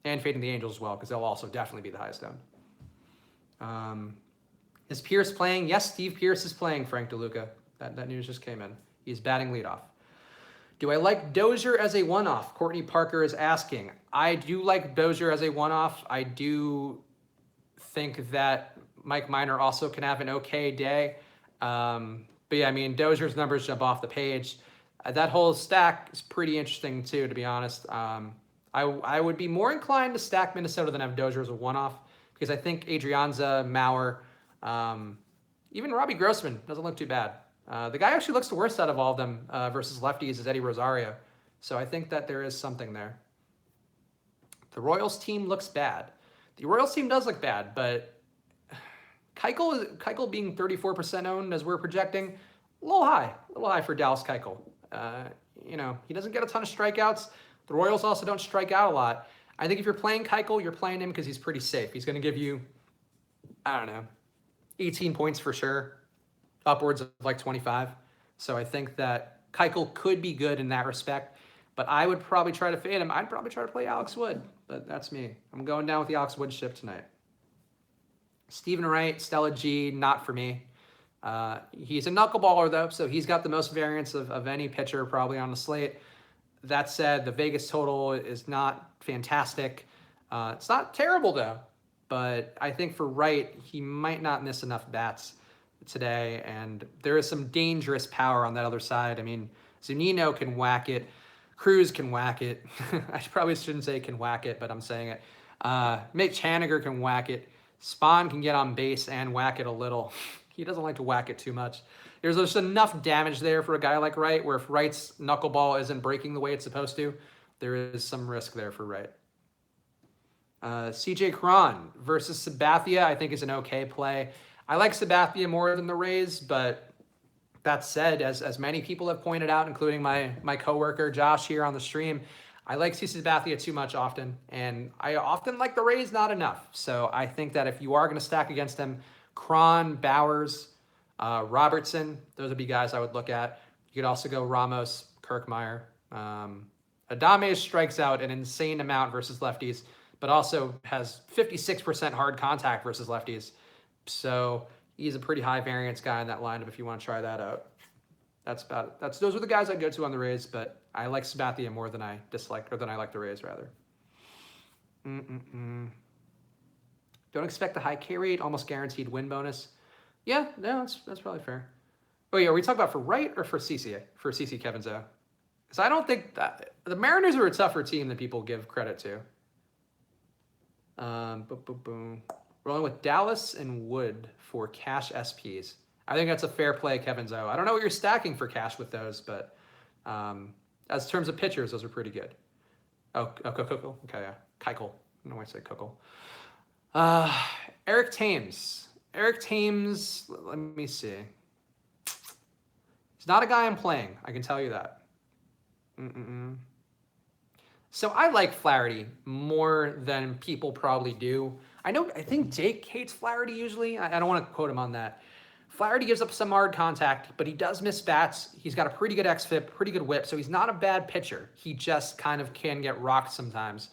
And fading the Angels as well because they'll also definitely be the highest owned. Is Pierce playing? Yes, Steve Pierce is playing. Frank DeLuca. That news just came in. He's batting leadoff. Do I like Dozier as a one-off? Courtney Parker is asking. I do like Dozier as a one-off. I do think that Mike Minor also can have an okay day. But yeah, I mean, Dozier's numbers jump off the page. That whole stack is pretty interesting too, to be honest. I would be more inclined to stack Minnesota than have Dozier as a one-off because I think Adrianza, Mauer, even Robbie Grossman doesn't look too bad. The guy actually looks the worst out of all of them versus lefties is Eddie Rosario. So I think that there is something there. The Royals team looks bad. The Royals team does look bad, but Keuchel being 34% owned as we're projecting, a little high for Dallas Keuchel. He doesn't get a ton of strikeouts. The Royals also don't strike out a lot. I think if you're playing Keuchel, you're playing him because he's pretty safe. He's going to give you, 18 points for sure, upwards of like 25. So I think that Keuchel could be good in that respect. but I would probably try to fade him. I'd probably try to play Alex Wood, but that's me. I'm going down with the Alex Wood ship tonight. Stephen Wright, Stella G, not for me. He's a knuckleballer, though, so he's got the most variance of any pitcher probably on the slate. That said, the Vegas total is not fantastic. It's not terrible, though, but I think for Wright, he might not miss enough bats today, and there is some dangerous power on that other side. I mean, Zunino can whack it. Cruz can whack it. I probably shouldn't say can whack it, but I'm saying it. Mitch Haniger can whack it. Spawn can get on base and whack it a little. He doesn't like to whack it too much. There's just enough damage there for a guy like Wright, where if Wright's knuckleball isn't breaking the way it's supposed to, there is some risk there for Wright. CJ Cron versus Sabathia, I think is an okay play. I like Sabathia more than the Rays, but that said, as many people have pointed out, including my coworker Josh here on the stream, I like Sabathia too much often, and I often like the Rays not enough. So I think that if you are going to stack against them, Cron, Bowers, Robertson, those would be guys I would look at. You could also go Ramos, Kirkmeyer. Adame strikes out an insane amount versus lefties, but also has 56% hard contact versus lefties. So he's a pretty high variance guy in that lineup if you want to try that out. That's about it. Those are the guys I go to on the Rays, but I like Sabathia more than I dislike, or than I like the Rays, rather. Don't expect the high K rate, almost guaranteed win bonus. Yeah, no, that's probably fair. Oh yeah, are we talking about for Wright or for CC? For CC Kevin Zoe? Because I don't think that the Mariners are a tougher team than people give credit to. Rolling with Dallas and Wood for cash SPs. I think that's a fair play, Kevin Zoe. I don't know what you're stacking for cash with those, but as terms of pitchers, those are pretty good. Keuchel. Okay, yeah. Keuchel. I don't know why I say Keuchel. Eric Thames. Eric Thames, let me see. He's not a guy I'm playing. I can tell you that. So I like Flaherty more than people probably do. I think Jake hates Flaherty usually. I don't want to quote him on that. Flaherty gives up some hard contact, but he does miss bats. He's got a pretty good xFIP, pretty good whip, so he's not a bad pitcher. He just kind of can get rocked sometimes.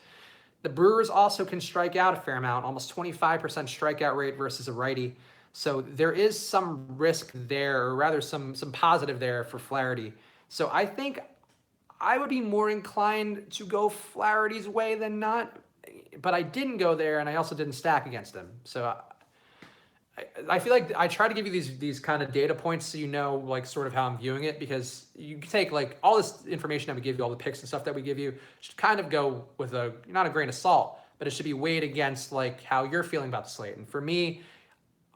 The Brewers also can strike out a fair amount, almost 25% strikeout rate versus a righty. So there is some risk there, or rather some positive there for Flaherty. So I think I would be more inclined to go Flaherty's way than not, but I didn't go there, and I also didn't stack against him. So I feel like I try to give you these kind of data points so you know, like, sort of how I'm viewing it, because you can take, like, all this information that we give you, all the picks and stuff that we give you, should kind of go with not a grain of salt, but it should be weighed against, like, how you're feeling about the slate. And for me,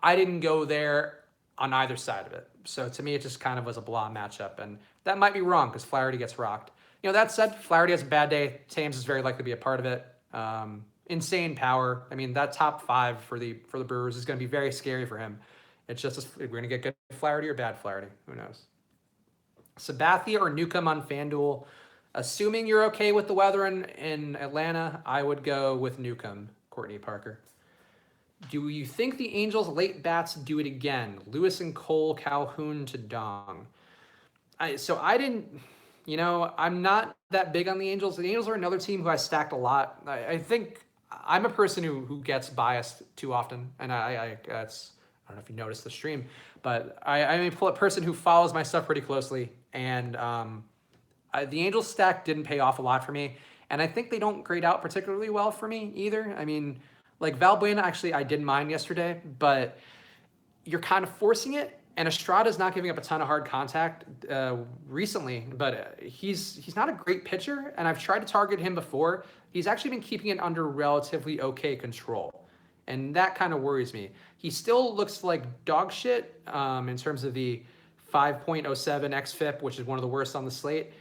I didn't go there on either side of it. So to me, it just kind of was a blah matchup, and that might be wrong because Flaherty gets rocked. That said, Flaherty has a bad day. Thames is very likely to be a part of it. Insane power. I mean, that top 5 for the Brewers is going to be very scary for him. It's just we're going to get good Flaherty or bad Flaherty. Who knows? Sabathia or Newcomb on FanDuel. Assuming you're okay with the weather in Atlanta, I would go with Newcomb, Courtney Parker. Do you think the Angels' late bats do it again? Lewis and Cole, Calhoun to Dong. I'm not that big on the Angels. The Angels are another team who I stacked a lot. I think I'm a person who gets biased too often, and I don't know if you noticed the stream, but I'm a person who follows my stuff pretty closely, and the Angels stack didn't pay off a lot for me, and I think they don't grade out particularly well for me either. I mean, like Valbuena, actually, I didn't mind yesterday, but you're kind of forcing it. And Estrada's not giving up a ton of hard contact recently, but he's not a great pitcher, and I've tried to target him before. He's actually been keeping it under relatively okay control, and that kind of worries me. He still looks like dog shit in terms of the 5.07 xFIP, which is one of the worst on the slate,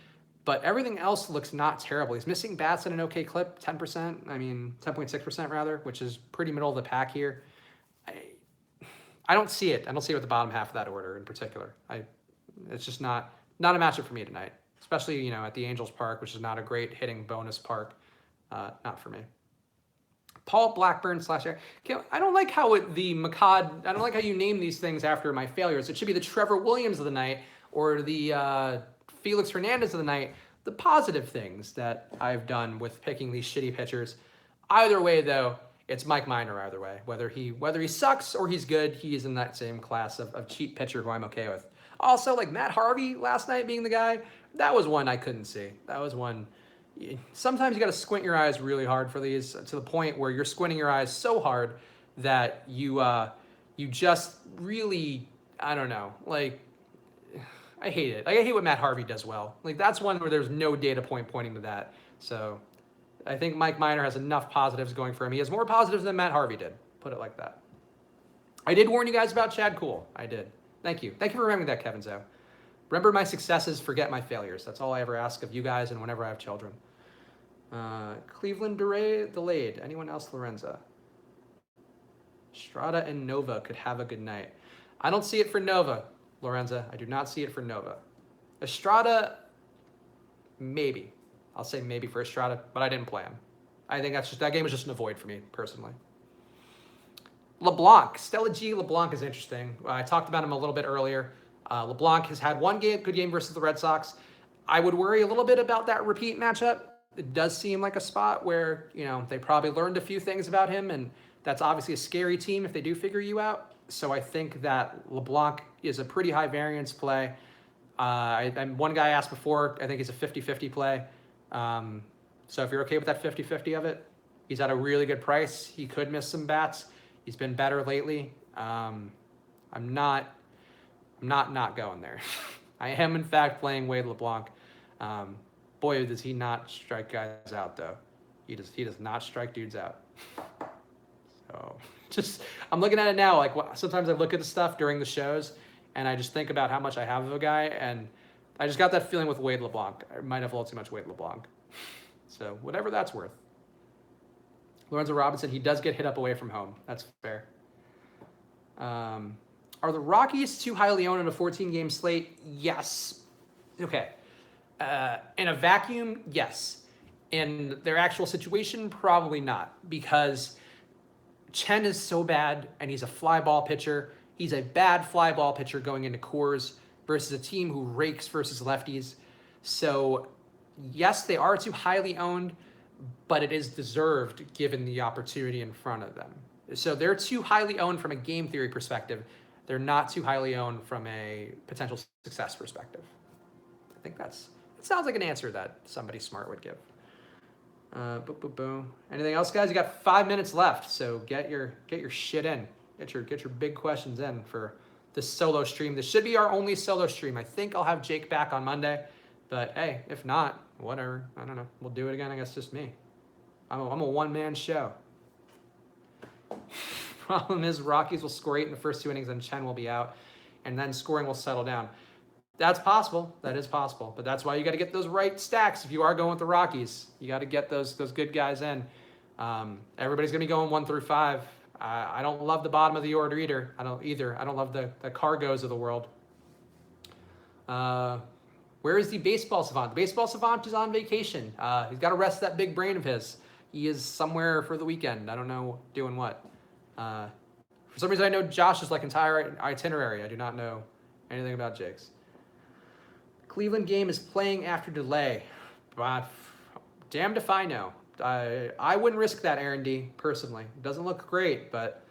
but everything else looks not terrible. He's missing bats at an okay clip, 10%, 10.6% rather, which is pretty middle of the pack here. I don't see it. I don't see it at the bottom half of that order in particular. It's just not a matchup for me tonight, especially, at the Angels Park, which is not a great hitting bonus park. Not for me. Paul Blackburn / I don't like how I don't like how you name these things after my failures. It should be the Trevor Williams of the night or the Felix Hernandez of the night. the positive things that I've done with picking these shitty pitchers. Either way, though, it's Mike Minor either way. Whether he sucks or he's good, he's in that same class of cheap pitcher who I'm okay with. Also, like Matt Harvey last night being the guy, that was one I couldn't see. That was one. Sometimes you got to squint your eyes really hard for these to the point where you're squinting your eyes so hard that you just really, I don't know, like, I hate it. Like, I hate what Matt Harvey does well. Like, that's one where there's no data point pointing to that. So I think Mike Minor has enough positives going for him. He has more positives than Matt Harvey did. Put it like that. I did warn you guys about Chad Kuhl. I did. Thank you. Thank you for remembering that, Kevin Zoe. Remember my successes, forget my failures. That's all I ever ask of you guys and whenever I have children. Cleveland delayed. Anyone else, Lorenza? Strada and Nova could have a good night. I don't see it for Nova, Lorenza. I do not see it for Nova. Estrada, maybe. I'll say maybe for Estrada, but I didn't play him. I think that game was just an avoid for me, personally. LeBlanc. Stella G. LeBlanc is interesting. I talked about him a little bit earlier. LeBlanc has had one good game versus the Red Sox. I would worry a little bit about that repeat matchup. It does seem like a spot where, they probably learned a few things about him, and that's obviously a scary team if they do figure you out. So I think that LeBlanc is a pretty high variance play. And one guy asked before, I think he's a 50-50 play. So if you're okay with that 50-50 of it, he's at a really good price. He could miss some bats. He's been better lately. I'm not going there. I am, in fact, playing Wade LeBlanc. Boy, does he not strike guys out, though. He does not strike dudes out. So I'm looking at it now. Like, sometimes I look at the stuff during the shows, and I just think about how much I have of a guy, and I just got that feeling with Wade LeBlanc. I might have a little too much Wade LeBlanc. So whatever that's worth. Lorenzo Robinson, he does get hit up away from home. That's fair. Are the Rockies too highly owned on a 14-game slate? Yes. Okay. In a vacuum, yes. In their actual situation, probably not. Because Chen is so bad, and he's a fly ball pitcher. He's a bad fly ball pitcher going into Coors versus a team who rakes versus lefties. So, yes, they are too highly owned, but it is deserved given the opportunity in front of them. So they're too highly owned from a game theory perspective. They're not too highly owned from a potential success perspective. I think it sounds like an answer that somebody smart would give. Anything else, guys? You got 5 minutes left, so get your shit in. Get your big questions in for this solo stream. This should be our only solo stream. I think I'll have Jake back on Monday, but hey, if not, whatever. I don't know. We'll do it again. I guess just me. I'm a one-man show. Problem is, Rockies will score 8 in the first 2 innings, and Chen will be out, and then scoring will settle down. That's possible. That is possible. But that's why you got to get those right stacks. If you are going with the Rockies, you got to get those good guys in. Everybody's going to be going 1 through 5. I don't love the bottom of the order either. I don't love the Cargos of the world. Where is the baseball savant? The baseball savant is on vacation. He's got to rest that big brain of his. He is somewhere for the weekend. I don't know doing what. For some reason, I know Josh's entire itinerary. I do not know anything about Jake's. Cleveland game is playing after delay. Damned if I know. I wouldn't risk that, Aaron D, personally. It doesn't look great, but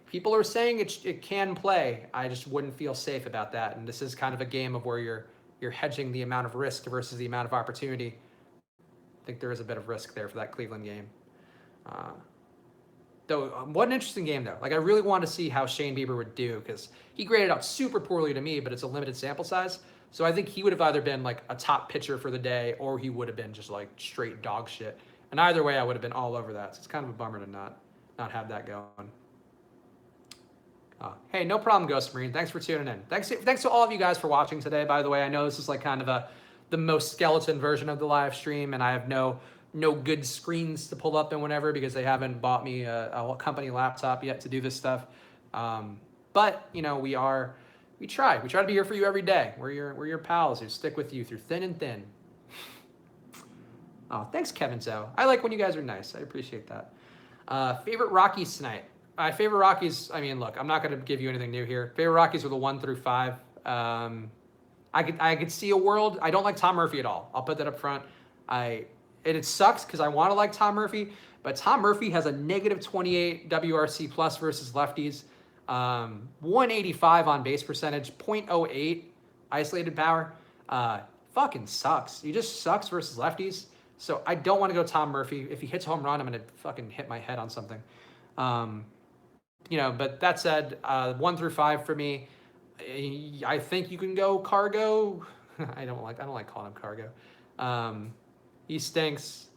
people are saying it can play. I just wouldn't feel safe about that. And this is kind of a game of where you're hedging the amount of risk versus the amount of opportunity. I think there is a bit of risk there for that Cleveland game. Though, what an interesting game, though. I really want to see how Shane Bieber would do, because he graded out super poorly to me, but it's a limited sample size. So I think he would have either been a top pitcher for the day, or he would have been just straight dog shit. And either way, I would have been all over that. So it's kind of a bummer to not have that going. Hey, no problem, Ghost Marine. Thanks for tuning in. Thanks to all of you guys for watching today, by the way. I know this is kind of the most skeleton version of the live stream, and I have no good screens to pull up and whatever, because they haven't bought me a company laptop yet to do this stuff. But we try to be here for you every day. We're your pals who stick with you through thin and thin. Oh, thanks, Kevin Zoe. I like when you guys are nice. I appreciate that. Favorite Rockies tonight. My favorite Rockies, look, I'm not going to give you anything new here. Favorite Rockies were the 1 through 5. I I could see a world. I don't like Tom Murphy at all. I'll put that up front. It sucks because I want to like Tom Murphy, but Tom Murphy has a negative 28 WRC plus versus lefties, 185 on base percentage, 0.08 isolated power. Fucking sucks. He just sucks versus lefties. So I don't want to go Tom Murphy. If he hits a home run, I'm gonna fucking hit my head on something. But that said, 1 through 5 for me. I think you can go Cargo. I don't like calling him Cargo. He stinks.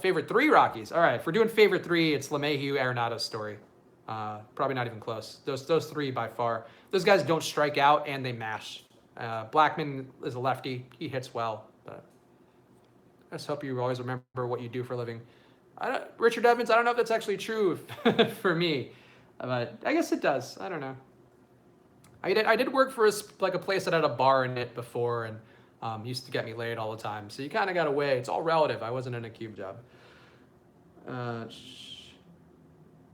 Favorite 3 Rockies. All right, if we're doing favorite 3, it's LeMahieu, Arenado's Story. Probably not even close. Those 3 by far. Those guys don't strike out and they mash. Blackman is a lefty. He hits well, but I just hope you always remember what you do for a living. Richard Evans, I don't know if that's actually true for me, but I guess it does. I don't know. I did work for a place that had a bar in it before, and used to get me laid all the time. So you kind of got away. It's all relative. I wasn't in a cube job.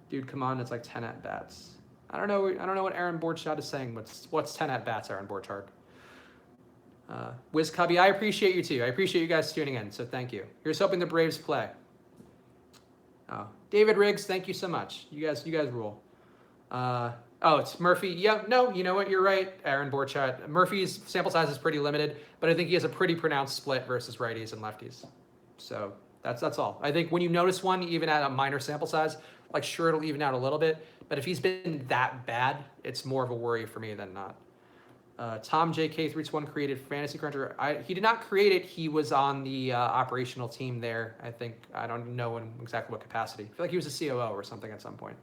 Dude, come on. It's like 10 at bats. I don't know what Aaron Borchardt is saying. What's 10 at bats, Aaron Borchardt? Wiz Cubby, I appreciate you too. I appreciate you guys tuning in. So thank you. Here's hoping the Braves play. David Riggs, thank you so much. You guys rule. It's Murphy. Yeah, no, you know what? You're right, Aaron Borchardt. Murphy's sample size is pretty limited, but I think he has a pretty pronounced split versus righties and lefties. So that's all. I think when you notice one, even at a minor sample size, like sure it'll even out a little bit, but if he's been that bad, it's more of a worry for me than not. Tom JK321 created Fantasy Cruncher. He did not create it. He was on the operational team there. I don't know in exactly what capacity. I feel like he was a COO or something at some point.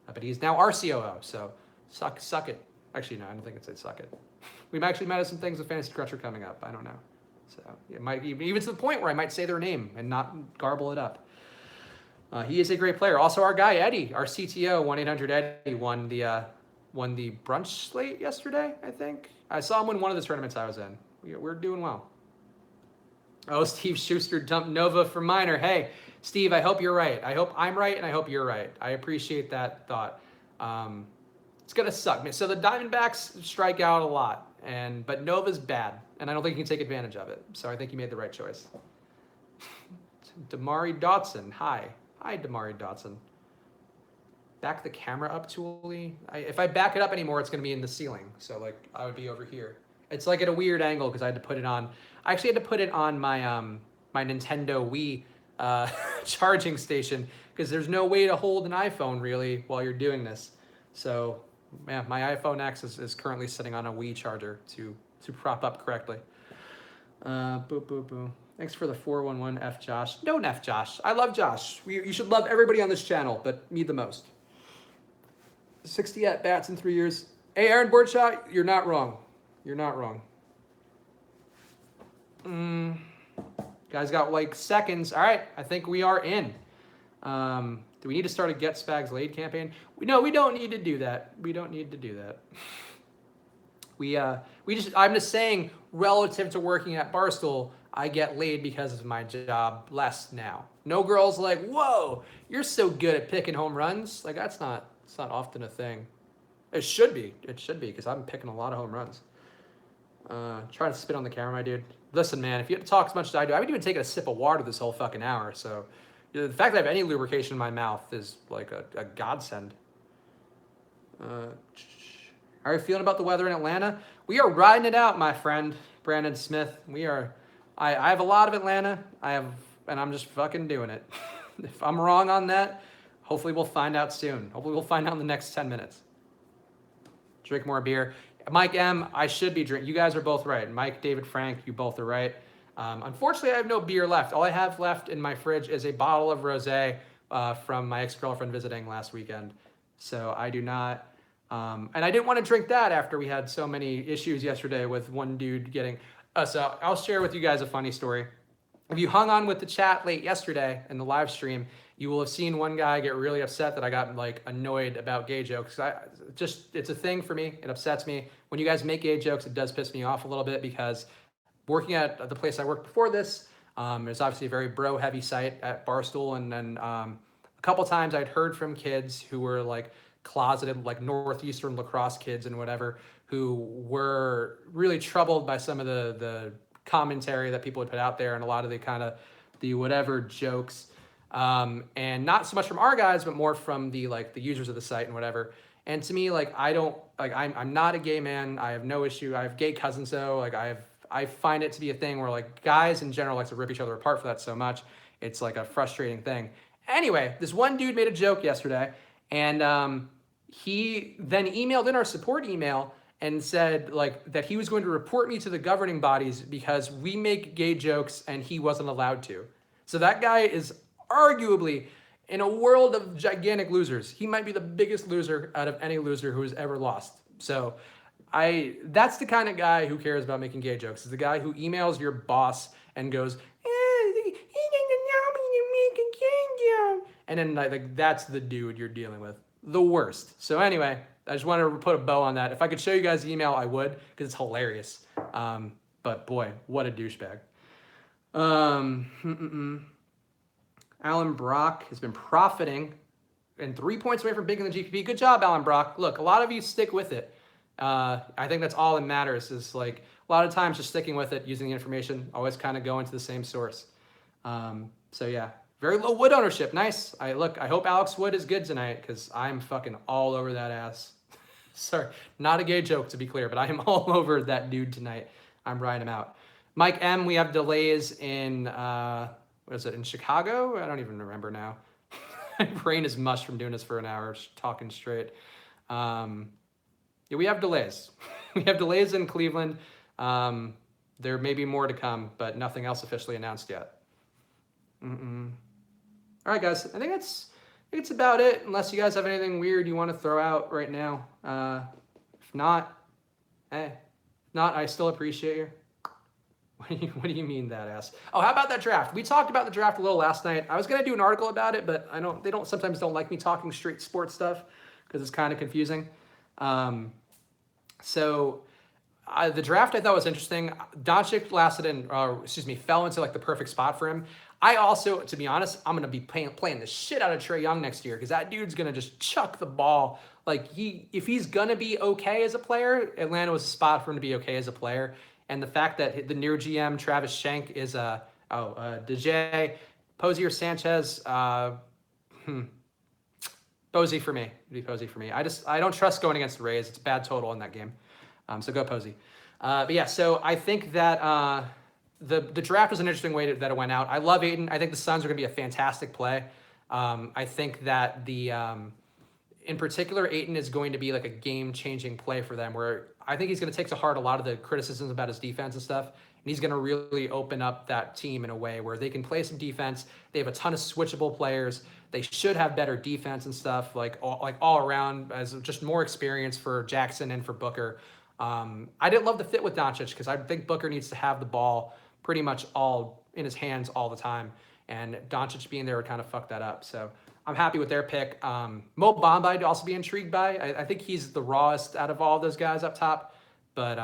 But he's now our COO, so suck it. Actually, no, I don't think it's suck it. We might have some things with Fantasy Cruncher coming up. I don't know. So it might even to the point where I might say their name and not garble it up. He is a great player. Also, our guy Eddie, our CTO, 1-800 Eddie, won the brunch slate yesterday. I think I saw him win one of the tournaments I was in. We're doing well. Oh, Steve Schuster dumped Nova for Minor. Hey, Steve, I hope you're right. I hope I'm right, and I hope you're right. I appreciate that thought. It's gonna suck. So the Diamondbacks strike out a lot, but Nova's bad, and I don't think he can take advantage of it. So I think he made the right choice. Damari Dotson, hi, Damari Dotson. Back the camera up, Tooley. If I back it up anymore, it's gonna be in the ceiling. So like I would be over here. It's like at a weird angle because I had to put it on. I actually had to put it on my my Nintendo Wii charging station because there's no way to hold an iPhone really while you're doing this. So yeah, my iPhone X is currently sitting on a Wii charger to prop up correctly. Boo. Thanks for the 411 F Josh. Don't F Josh. I love Josh. You should love everybody on this channel, but me the most. 60 at bats in 3 years. Hey, Aaron Borchardt, you're not wrong. You're not wrong. Guys got like seconds. All right, I think we are in. Do we need to start a Get Spags Laid campaign? No, we don't need to do that. We don't need to do that. I'm just saying, relative to working at Barstool, I get laid because of my job less now. No girls like, whoa, you're so good at picking home runs. Like it's not often a thing. It should be because I'm picking a lot of home runs. Trying to spit on the camera, my dude. Listen, man, if you have to talk as much as I do, I haven't even taken a sip of water this whole fucking hour. So the fact that I have any lubrication in my mouth is like a godsend. How are you feeling about the weather in Atlanta? We are riding it out, my friend, Brandon Smith. I have a lot of Atlanta. And I'm just fucking doing it. If I'm wrong on that, hopefully we'll find out soon. Hopefully we'll find out in the next 10 minutes. Drink more beer. Mike M, I should be drinking. You guys are both right. Mike, David, Frank, you both are right. Unfortunately, I have no beer left. All I have left in my fridge is a bottle of rosé from my ex-girlfriend visiting last weekend. So I do not, and I didn't want to drink that after we had so many issues yesterday with one dude getting, so I'll share with you guys a funny story. If you hung on with the chat late yesterday in the live stream, you will have seen one guy get really upset that I got like annoyed about gay jokes. It's a thing for me. It upsets me. When you guys make gay jokes, it does piss me off a little bit because working at the place I worked before this, it's obviously a very bro-heavy site at Barstool. And then a couple times I'd heard from kids who were like closeted, like Northeastern lacrosse kids and whatever, who were really troubled by some of the commentary that people would put out there and a lot of the whatever jokes. And not so much from our guys, but more from the users of the site and whatever. And to me, like, I'm not a gay man. I have no issue. I have gay cousins though. Like I find it to be a thing where like guys in general like to rip each other apart for that so much. It's like a frustrating thing. Anyway, this one dude made a joke yesterday, and he then emailed in our support email and said like that he was going to report me to the governing bodies because we make gay jokes and he wasn't allowed to. So that guy is arguably, in a world of gigantic losers, he might be the biggest loser out of any loser who has ever lost. So that's the kind of guy who cares about making gay jokes. Is the guy who emails your boss and goes, he didn't allow me to make a gay joke. And then like that's the dude you're dealing with. The worst. So anyway, I just wanted to put a bow on that. If I could show you guys the email, I would, because it's hilarious. But boy, what a douchebag. Alan Brock has been profiting and 3 points away from being in the GPP. Good job, Alan Brock. Look, a lot of you stick with it. I think that's all that matters is like a lot of times just sticking with it, using the information, always kind of going to the same source. So yeah, very low Wood ownership. Nice. I hope Alex Wood is good tonight because I'm fucking all over that ass. Sorry, not a gay joke to be clear, but I am all over that dude tonight. I'm riding him out. Mike M, we have delays in, what is it, in Chicago? I don't even remember now. My brain is mush from doing this for an hour, talking straight. Yeah, we have delays. We have delays in Cleveland. There may be more to come, but nothing else officially announced yet. All right, guys. I think it's about it, unless you guys have anything weird you want to throw out right now. If not, I still appreciate you. What do you mean that ass? Oh, how about that draft? We talked about the draft a little last night. I was gonna do an article about it, but they sometimes don't like me talking straight sports stuff because it's kind of confusing. So the draft I thought was interesting. Doncic fell into like the perfect spot for him. I also, to be honest, I'm gonna be playing the shit out of Trae Young next year because that dude's gonna just chuck the ball. Like if he's gonna be okay as a player, Atlanta was a spot for him to be okay as a player. And the fact that the new GM, Travis Schenck, is DJ, Posey or Sanchez, Posey for me. It'd be Posey for me. I don't trust going against the Rays. It's a bad total in that game. So go Posey. But yeah, so I think that the draft was an interesting way that it went out. I love Ayton. I think the Suns are going to be a fantastic play. I think that in particular, Ayton is going to be like a game-changing play for them where I think he's going to take to heart a lot of the criticisms about his defense and stuff, and he's going to really open up that team in a way where they can play some defense. They have a ton of switchable players. They should have better defense and stuff, like all around, as just more experience for Jackson and for Booker. I didn't love the fit with Doncic because I think Booker needs to have the ball pretty much all in his hands all the time, and Doncic being there would kind of fuck that up. So I'm happy with their pick. Mo Bamba I'd also be intrigued by. I think he's the rawest out of all those guys up top. But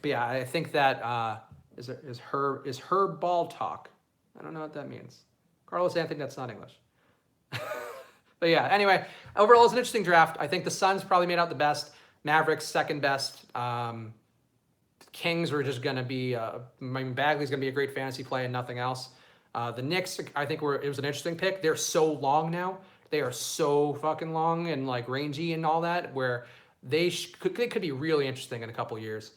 yeah, I think that is her ball talk. I don't know what that means. Carlos Anthony, that's not English. But yeah, anyway, overall it's an interesting draft. I think the Suns probably made out the best. Mavericks second best. Kings were just going to be, Bagley's going to be a great fantasy play and nothing else. The Knicks, I think it was an interesting pick. They're so long now. They are so fucking long and like rangy and all that, where they could be really interesting in a couple years.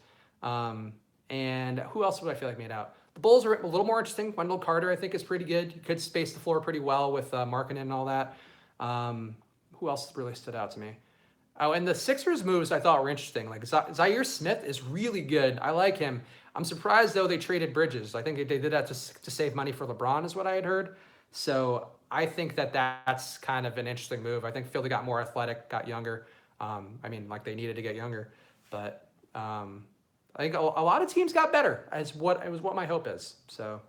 And who else would I feel like made out? The Bulls are a little more interesting. Wendell Carter, I think, is pretty good. He could space the floor pretty well with Markkanen and all that. Who else really stood out to me? Oh, and the Sixers moves I thought were interesting. Like Zaire Smith is really good. I like him. I'm surprised, though, they traded Bridges. I think they did that to save money for LeBron is what I had heard. So I think that's kind of an interesting move. I think Philly got more athletic, got younger. Like they needed to get younger. But I think a lot of teams got better, is what my hope is. So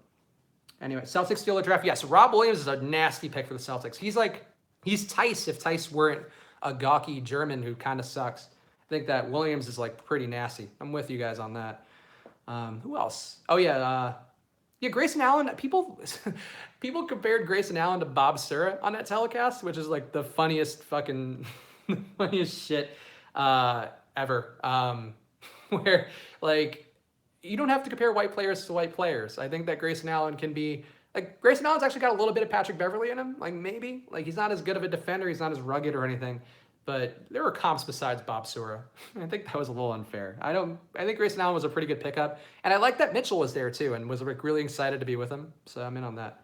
anyway, Celtics steal the draft. Yes, Rob Williams is a nasty pick for the Celtics. He's Tice if Tice weren't a gawky German who kind of sucks. I think that Williams is like pretty nasty. I'm with you guys on that. Who else? Oh yeah, Grayson Allen. People compared Grayson Allen to Bob Sura on that telecast, which is like the funniest fucking funniest shit ever. Where like you don't have to compare white players to white players. I think that Grayson Allen can be like Grayson Allen's actually got a little bit of Patrick Beverley in him. Like maybe like he's not as good of a defender. He's not as rugged or anything. But there were comps besides Bob Sura. I think that was a little unfair. I think Grayson Allen was a pretty good pickup, and I like that Mitchell was there too, and was like really excited to be with him. So I'm in on that.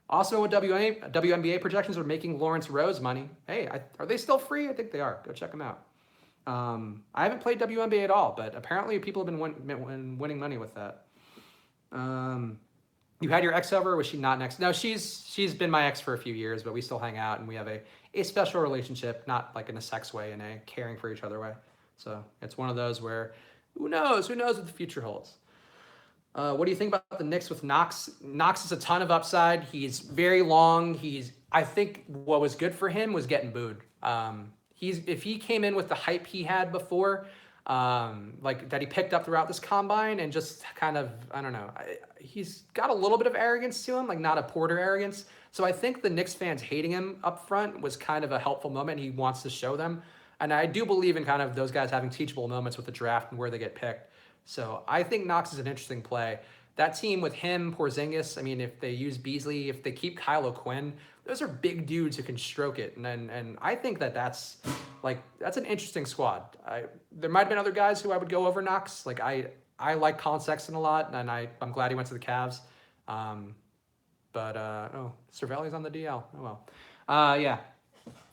Also, with WNBA projections are making Lawrence Rose money. Hey, are they still free? I think they are. Go check them out. I haven't played WNBA at all, but apparently people have been winning money with that. You had your ex over, or was she not next? No, she's been my ex for a few years, but we still hang out, and we have a special relationship, not like in a sex way, in a caring for each other way. So it's one of those where who knows what the future holds. What do you think about the Knicks with Knox? Knox is a ton of upside. He's very long. I think what was good for him was getting booed. If he came in with the hype he had before, like that he picked up throughout this combine and just kind of, I don't know, he's got a little bit of arrogance to him, like not a Porter arrogance. So I think the Knicks fans hating him up front was kind of a helpful moment. He wants to show them. And I do believe in kind of those guys having teachable moments with the draft and where they get picked. So I think Knox is an interesting play. That team with him, Porzingis, I mean, if they use Beasley, if they keep Kyle O'Quinn, those are big dudes who can stroke it. And I think that's an interesting squad. There might have been other guys who I would go over Knox. Like I like Colin Sexton a lot, and I'm glad he went to the Cavs. Cervelli's on the DL. Oh well. Yeah.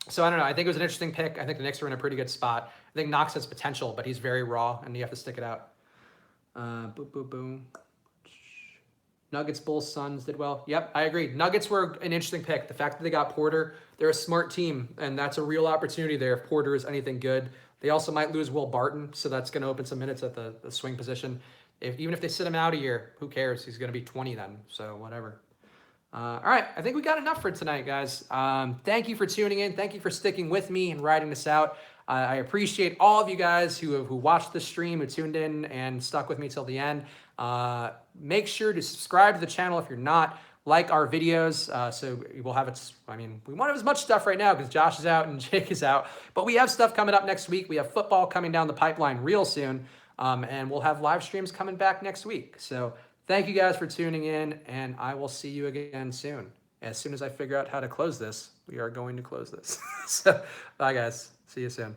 So I don't know. I think it was an interesting pick. I think the Knicks are in a pretty good spot. I think Knox has potential, but he's very raw, and you have to stick it out. Boom. Nuggets, Bulls, Suns did well. Yep, I agree. Nuggets were an interesting pick. The fact that they got Porter, they're a smart team, and that's a real opportunity there if Porter is anything good. They also might lose Will Barton, so that's going to open some minutes at the swing position. Even if they sit him out a year, who cares? He's going to be 20 then, so whatever. All right, I think we got enough for tonight, guys. Thank you for tuning in. Thank you for sticking with me and riding this out. I appreciate all of you guys who watched the stream, who tuned in and stuck with me till the end. Make sure to subscribe to the channel if you're not. Like our videos, so we'll have it. I mean, we won't have as much stuff right now because Josh is out and Jake is out, but we have stuff coming up next week. We have football coming down the pipeline real soon, and we'll have live streams coming back next week. So thank you guys for tuning in, and I will see you again soon. As soon as I figure out how to close this, we are going to close this. So bye, guys. See you soon.